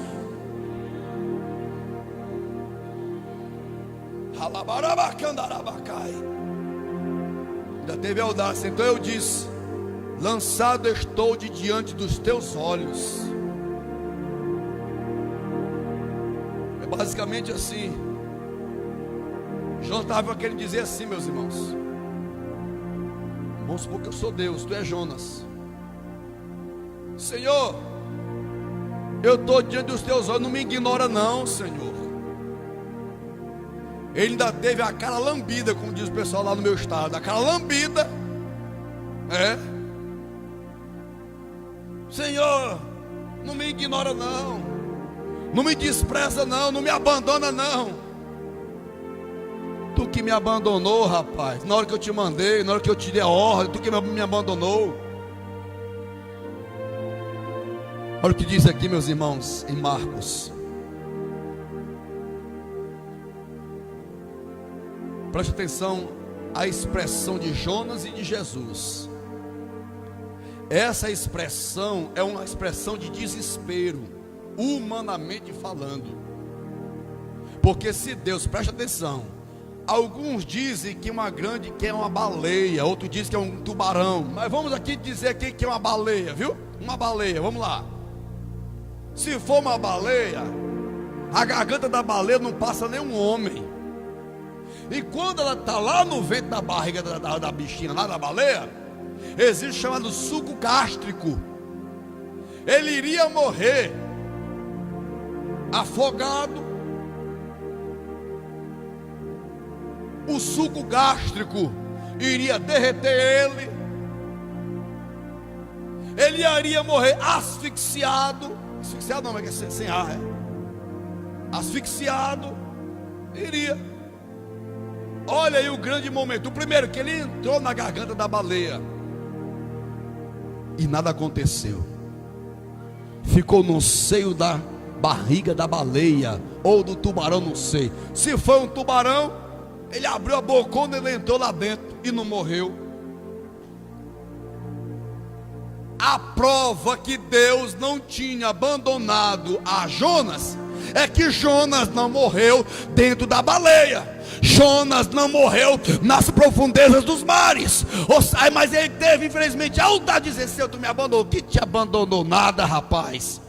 Ainda teve audácia. Então eu disse: lançado estou de diante dos teus olhos. É basicamente assim. Jonas estava querendo dizer assim, meus irmãos: vamos supor que eu sou Deus, tu és Jonas. Senhor, eu estou diante dos teus olhos, não me ignora não, Senhor. Ele ainda teve a cara lambida, como diz o pessoal lá no meu estado, a cara lambida. Senhor, não me ignora não, não me despreza não, não me abandona não. Tu que me abandonou, rapaz, na hora que eu te mandei, na hora que eu te dei a ordem, tu que me abandonou. Olha o que diz aqui, meus irmãos, em Marcos. Preste atenção à expressão de Jonas e de Jesus. Essa expressão é uma expressão de desespero, humanamente falando. Porque se Deus, preste atenção, alguns dizem que é uma baleia, outros dizem que é um tubarão, mas vamos aqui dizer aqui que é uma baleia, viu? Uma baleia, vamos lá. Se for uma baleia, a garganta da baleia não passa nenhum homem. E quando ela está lá no ventre da barriga da bichinha, lá da baleia, existe o chamado suco gástrico. Ele iria morrer afogado. O suco gástrico iria derreter ele. Ele iria morrer asfixiado. Asfixiado não, mas é sem ar, asfixiado. Iria. Olha aí o grande momento. O primeiro, que ele entrou na garganta da baleia e nada aconteceu. Ficou no seio da barriga da baleia ou do tubarão, não sei. Se foi um tubarão, ele abriu a bocona, ele entrou lá dentro e não morreu. A prova que Deus não tinha abandonado a Jonas é que Jonas não morreu dentro da baleia. Jonas não morreu nas profundezas dos mares. Mas ele teve, infelizmente, a audácia de dizer: Senhor, tu me abandonou. Que te abandonou nada, rapaz.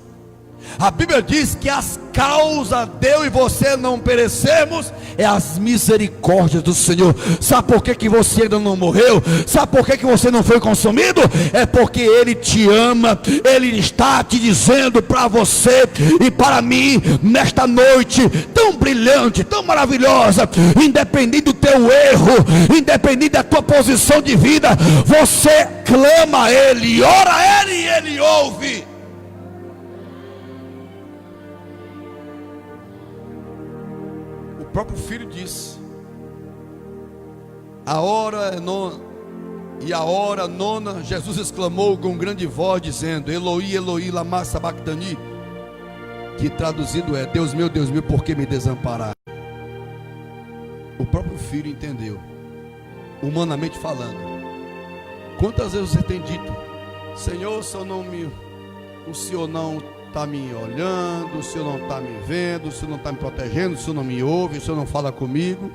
A Bíblia diz que as causas de eu e você não perecemos é as misericórdias do Senhor. Sabe por que você ainda não morreu? Sabe por que você não foi consumido? É porque Ele te ama. Ele está te dizendo para você e para mim, nesta noite tão brilhante, tão maravilhosa, independente do teu erro, independente da tua posição de vida, você clama a Ele, ora a Ele e Ele ouve. O próprio filho disse: a hora é nona, e a hora nona, Jesus exclamou com grande voz, dizendo: Eloi, Eloi, lama sabachthani, que traduzido é: Deus meu, por que me desamparar? O próprio filho entendeu, humanamente falando. Quantas vezes você tem dito: Senhor, o Senhor não está me olhando, o Senhor não está me vendo, o Senhor não está me protegendo, o Senhor não me ouve, o Senhor não fala comigo.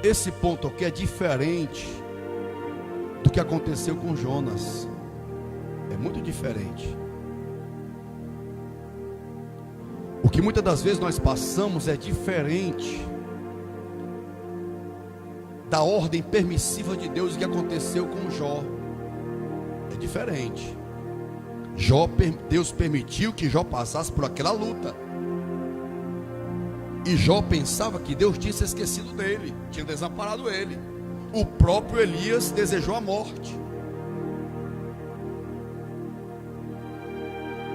Esse ponto aqui é diferente do que aconteceu com Jonas. É muito diferente. O que muitas das vezes nós passamos é diferente da ordem permissiva de Deus que aconteceu com Jó. É diferente. Deus permitiu que Jó passasse por aquela luta. E Jó pensava que Deus tinha se esquecido dele, tinha desamparado ele. O próprio Elias desejou a morte.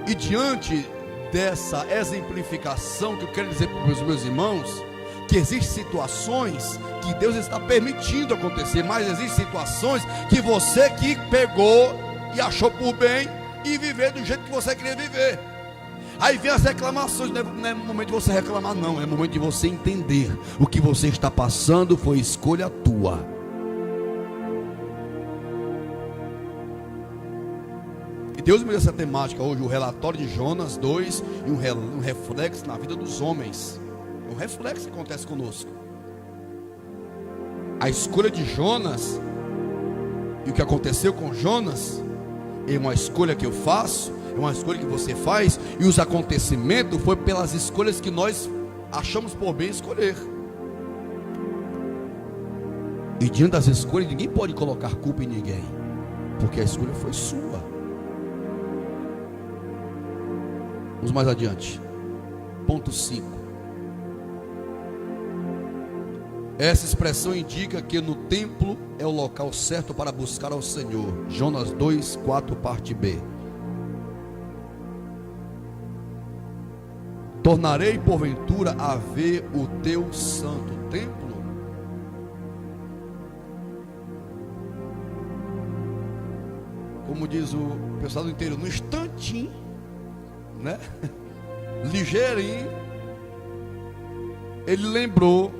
E diante dessa exemplificação que eu quero dizer para os meus irmãos, que existem situações que Deus está permitindo acontecer, mas existem situações que você que pegou e achou por bem e viver do jeito que você queria viver. Aí vem as reclamações. Não é momento de você reclamar, não, é momento de você entender: o que você está passando foi escolha tua. E Deus me deu essa temática hoje, o relatório de Jonas 2 e um reflexo na vida dos homens. É um reflexo que acontece conosco. A escolha de Jonas e o que aconteceu com Jonas é uma escolha que eu faço, é uma escolha que você faz, e os acontecimentos foi pelas escolhas que nós achamos por bem escolher. E diante das escolhas, ninguém pode colocar culpa em ninguém, porque a escolha foi sua. Vamos mais adiante. Ponto 5. Essa expressão indica que no templo é o local certo para buscar ao Senhor. Jonas 2, 4, parte B. Tornarei porventura a ver o teu santo templo? Como diz o pessoal do interior, no instantinho, né? Ligeirinho, ele lembrou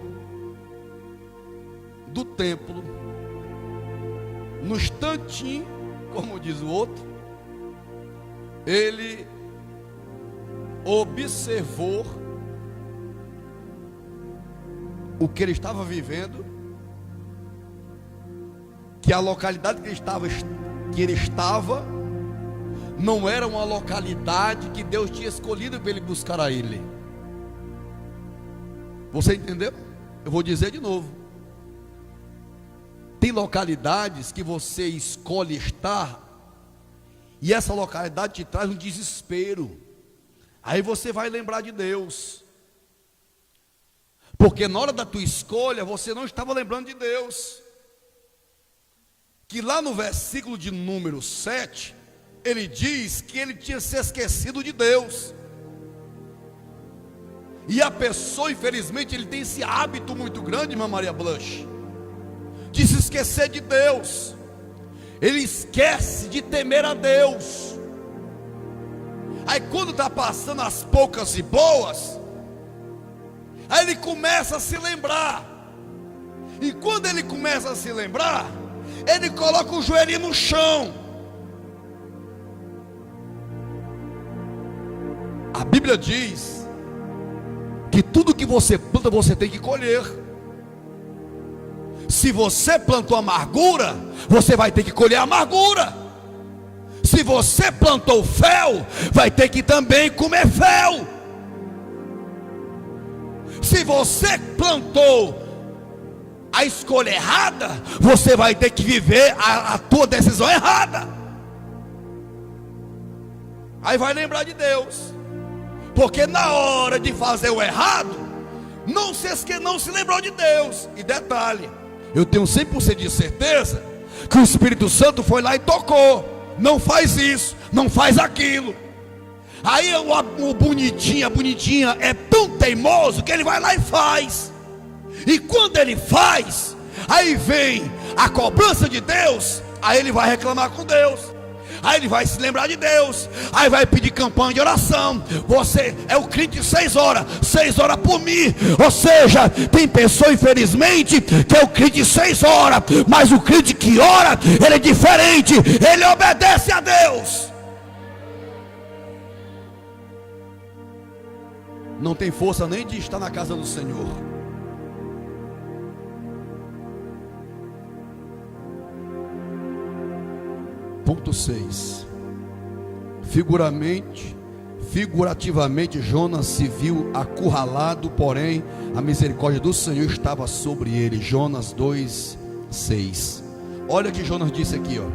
do templo. No instantinho, como diz o outro, ele observou o que ele estava vivendo, que a localidade que ele estava não era uma localidade que Deus tinha escolhido para ele buscar a ele. Você entendeu? Eu vou dizer de novo. Tem localidades que você escolhe estar, e essa localidade te traz um desespero. Aí você vai lembrar de Deus, porque na hora da tua escolha você não estava lembrando de Deus. Que lá no versículo de número 7, ele diz que ele tinha se esquecido de Deus. E a pessoa, infelizmente, ele tem esse hábito muito grande, irmã Maria Blanche, de se esquecer de Deus. Ele esquece de temer a Deus. Aí quando está passando as poucas e boas, aí ele começa a se lembrar. E quando ele começa a se lembrar, ele coloca o joelhinho no chão. A Bíblia diz que tudo que você planta, você tem que colher. Se você plantou amargura, você vai ter que colher amargura. Se você plantou fel, vai ter que também comer fel. Se você plantou a escolha errada, você vai ter que viver a tua decisão errada. Aí vai lembrar de Deus, porque na hora de fazer o errado, não se lembrou de Deus. E detalhe, eu tenho 100% de certeza que o Espírito Santo foi lá e tocou: não faz isso, não faz aquilo. Aí o bonitinho, a bonitinha é tão teimoso que ele vai lá e faz. E quando ele faz, aí vem a cobrança de Deus. Aí ele vai reclamar com Deus, aí ele vai se lembrar de Deus, aí vai pedir campanha de oração. Você é o crente de 6 horas por mim. Ou seja, tem pessoa, infelizmente, que é o crente de 6 horas, mas o crente que ora, ele é diferente, ele obedece a Deus. Não tem força nem de estar na casa do Senhor. Ponto 6. Figurativamente, Jonas se viu acurralado, porém a misericórdia do Senhor estava sobre ele. Jonas 2:6. Olha o que Jonas disse aqui, ó: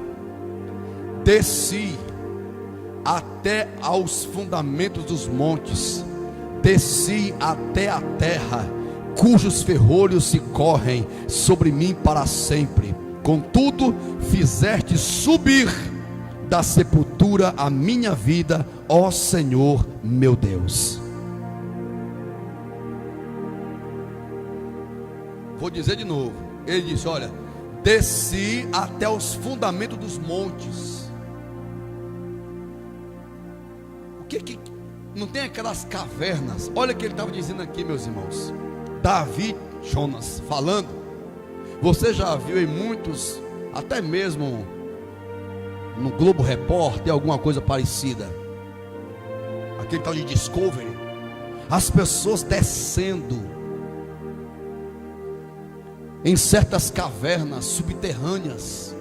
desci até aos fundamentos dos montes, desci até a terra, cujos ferrolhos se correm sobre mim para sempre. Contudo, fizeste subir da sepultura a minha vida, ó Senhor meu Deus. Vou dizer de novo. Ele disse: olha, desci até os fundamentos dos montes. O que não tem aquelas cavernas? Olha o que ele estava dizendo aqui, meus irmãos. Davi, Jonas falando. Você já viu em muitos, até mesmo no Globo Repórter, alguma coisa parecida, aquele tal de Discovery, as pessoas descendo em certas cavernas subterrâneas,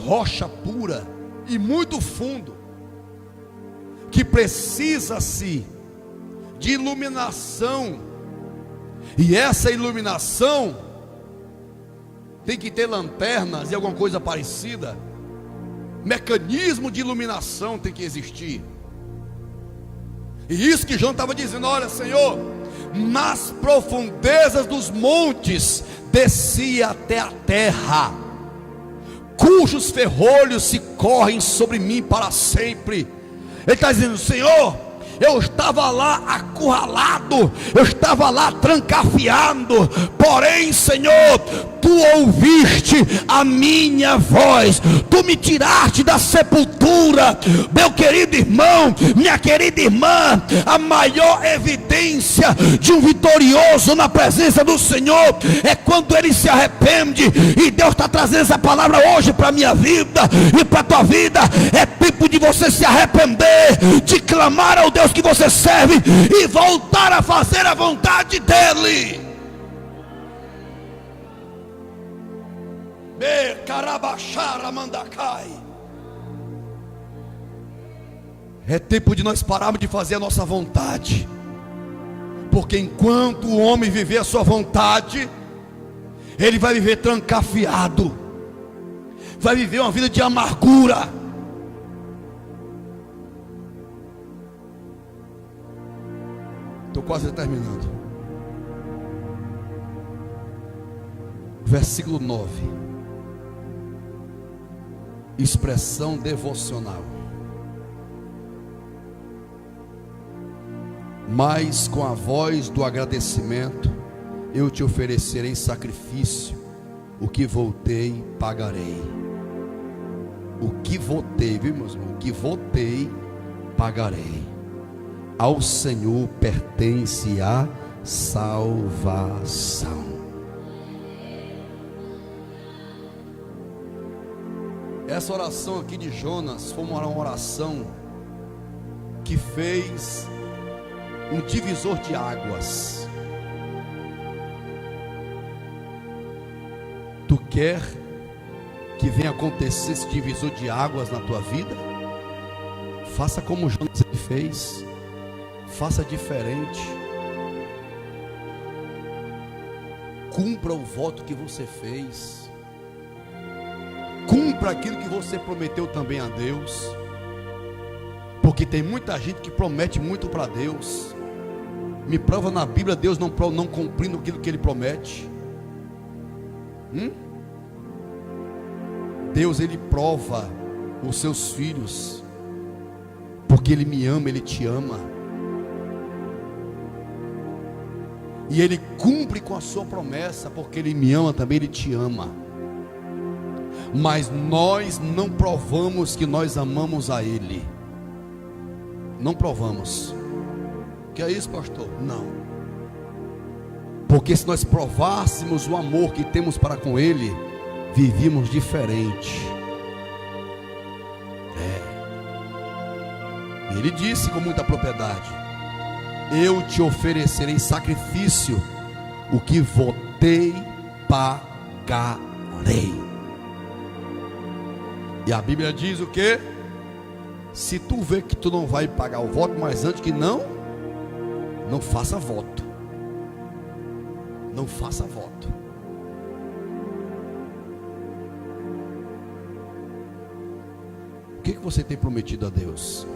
rocha pura e muito fundo, que precisa-se de iluminação, e essa iluminação tem que ter lanternas e alguma coisa parecida, mecanismo de iluminação tem que existir. E isso que João estava dizendo: olha, Senhor, nas profundezas dos montes desci até a terra, cujos ferrolhos se correm sobre mim para sempre. Ele está dizendo: Senhor, eu estava lá acurralado, eu estava lá trancafiado, porém, Senhor, Tu ouviste a minha voz, Tu me tiraste da sepultura. Meu querido irmão, minha querida irmã, a maior evidência de um vitorioso na presença do Senhor é quando ele se arrepende. E Deus está trazendo essa palavra hoje para a minha vida e para a tua vida. É tempo de você se arrepender, de clamar ao Deus que você serve e voltar a fazer a vontade dele. É tempo de nós pararmos de fazer a nossa vontade, porque enquanto o homem viver a sua vontade, ele vai viver trancafiado, vai viver uma vida de amargura. Estou quase terminando. Versículo 9. Expressão devocional. Mas com a voz do agradecimento eu te oferecerei sacrifício, o que votei pagarei. O que votei, viu, meus irmãos? O que votei pagarei. Ao Senhor pertence a salvação. Essa oração aqui de Jonas foi uma oração que fez um divisor de águas. Tu quer que venha acontecer esse divisor de águas na tua vida? Faça como Jonas fez. Faça diferente. Cumpra o voto que você fez. Cumpra aquilo que você prometeu também a Deus. Porque tem muita gente que promete muito para Deus. Me prova na Bíblia Deus não cumprindo aquilo que Ele promete. Deus, Ele prova os seus filhos, porque Ele me ama, Ele te ama. E Ele cumpre com a sua promessa, porque Ele me ama também, Ele te ama. Mas nós não provamos que nós amamos a Ele. Não provamos. Que é isso, pastor? Não. Porque se nós provássemos o amor que temos para com Ele, vivíamos diferente. Ele disse com muita propriedade: eu te oferecerei sacrifício, o que votei pagarei. E a Bíblia diz o quê? Se tu vê que tu não vai pagar o voto, mas antes que não faça voto. Não faça voto. O que você tem prometido a Deus?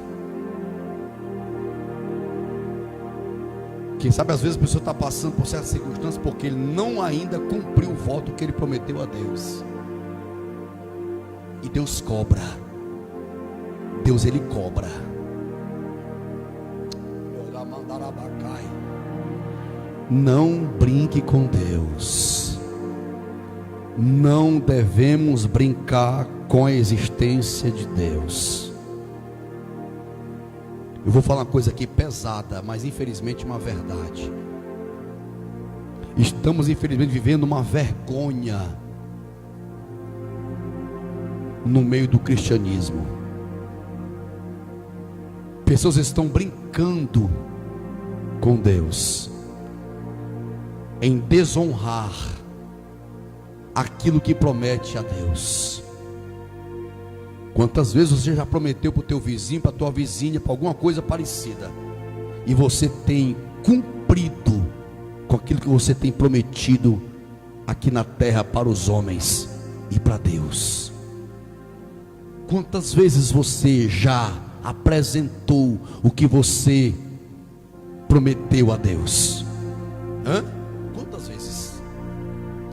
Quem sabe às vezes a pessoa está passando por certas circunstâncias porque ele não ainda cumpriu o voto que ele prometeu a Deus. E Deus cobra. Deus, ele cobra. Não brinque com Deus. Não devemos brincar com a existência de Deus. Eu vou falar uma coisa aqui pesada, mas infelizmente uma verdade. Estamos infelizmente vivendo uma vergonha no meio do cristianismo. Pessoas estão brincando com Deus, em desonrar aquilo que promete a Deus. Quantas vezes você já prometeu para o teu vizinho, para a tua vizinha, para alguma coisa parecida, e você tem cumprido com aquilo que você tem prometido aqui na terra para os homens e para Deus? Quantas vezes você já apresentou o que você prometeu a Deus? Quantas vezes?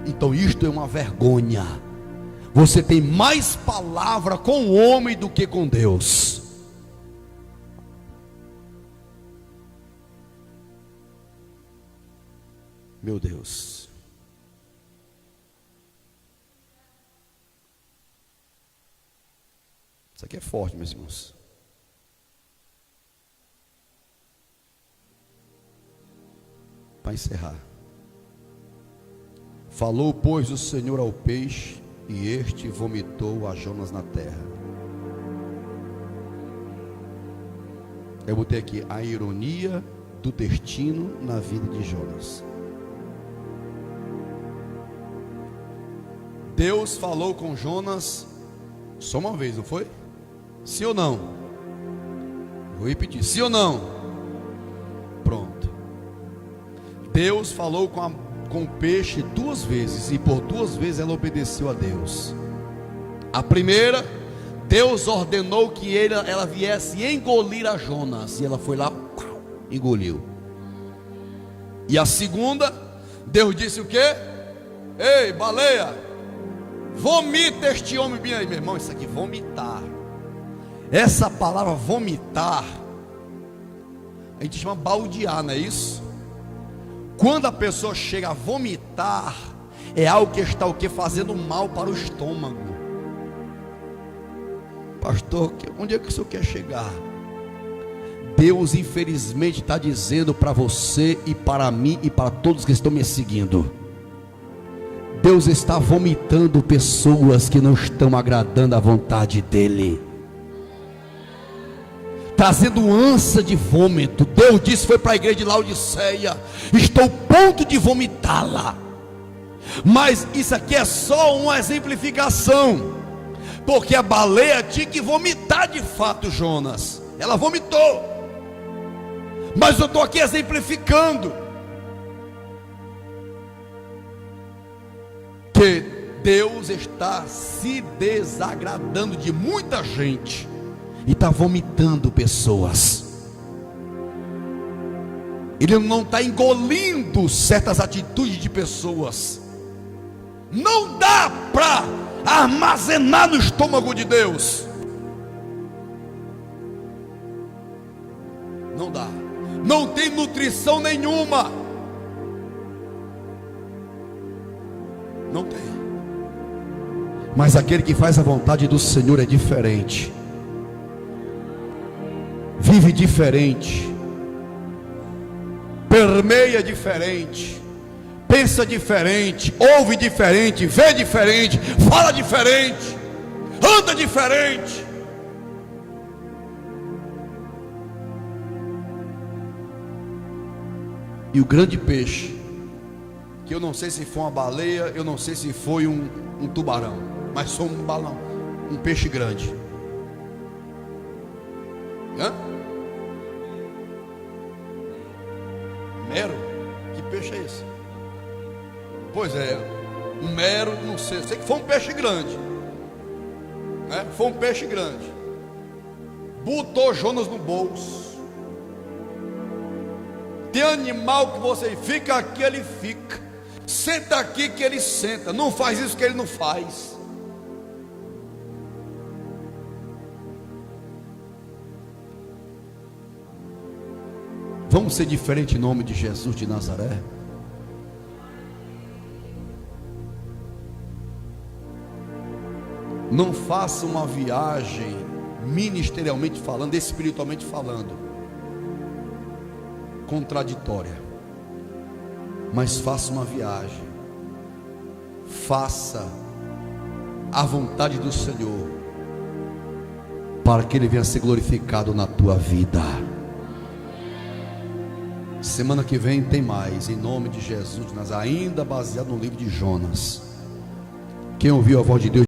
Então isto é uma vergonha. Você tem mais palavra com o homem do que com Deus. Meu Deus. Isso aqui é forte, meus irmãos. Para encerrar. Falou, pois, o Senhor ao peixe, e este vomitou a Jonas na terra. Eu botei aqui a ironia do destino na vida de Jonas. Deus falou com Jonas só uma vez, não foi? Sim ou não? Vou repetir, sim ou não? Pronto. Deus falou com o peixe 2 vezes, e por 2 vezes ela obedeceu a Deus. A primeira, Deus ordenou que ela viesse engolir a Jonas, e ela foi lá, engoliu. E a segunda, Deus disse o quê? Ei, baleia, vomita este homem bem aí, meu irmão. Isso aqui, vomitar. Essa palavra vomitar, a gente chama baldear, não é isso? Quando a pessoa chega a vomitar, é algo que está o que? Fazendo mal para o estômago. Pastor, onde é que o senhor quer chegar? Deus infelizmente está dizendo para você e para mim e para todos que estão me seguindo: Deus está vomitando pessoas que não estão agradando à vontade dEle, trazendo ânsia de vômito. Deus disse, foi para a igreja de Laodiceia: estou ponto de vomitá-la. Mas isso aqui é só uma exemplificação, porque a baleia tinha que vomitar de fato Jonas. Ela vomitou, mas eu estou aqui exemplificando que Deus está se desagradando de muita gente e está vomitando pessoas. Ele não está engolindo certas atitudes de pessoas. Não dá para armazenar no estômago de Deus. Não dá. Não tem nutrição nenhuma. Não tem. Mas aquele que faz a vontade do Senhor é diferente. Vive diferente, permeia diferente, pensa diferente, ouve diferente, vê diferente, fala diferente, anda diferente. E o grande peixe, que eu não sei se foi uma baleia, eu não sei se foi um tubarão, mas foi um balão, um peixe grande. Hã? Mero? Que peixe é esse? Pois é, um mero, não sei. Eu sei que foi um peixe grande, né? Foi um peixe grande. Botou Jonas no bolso. Tem animal que você fica aqui, ele fica. Senta aqui que ele senta. Não faz isso que ele não faz. Vamos ser diferente em nome de Jesus de Nazaré. Não faça uma viagem ministerialmente falando, espiritualmente falando, contraditória. Mas faça uma viagem. Faça a vontade do Senhor, para que Ele venha ser glorificado na tua vida. Semana que vem tem mais, em nome de Jesus, mas ainda baseado no livro de Jonas. Quem ouviu a voz de Deus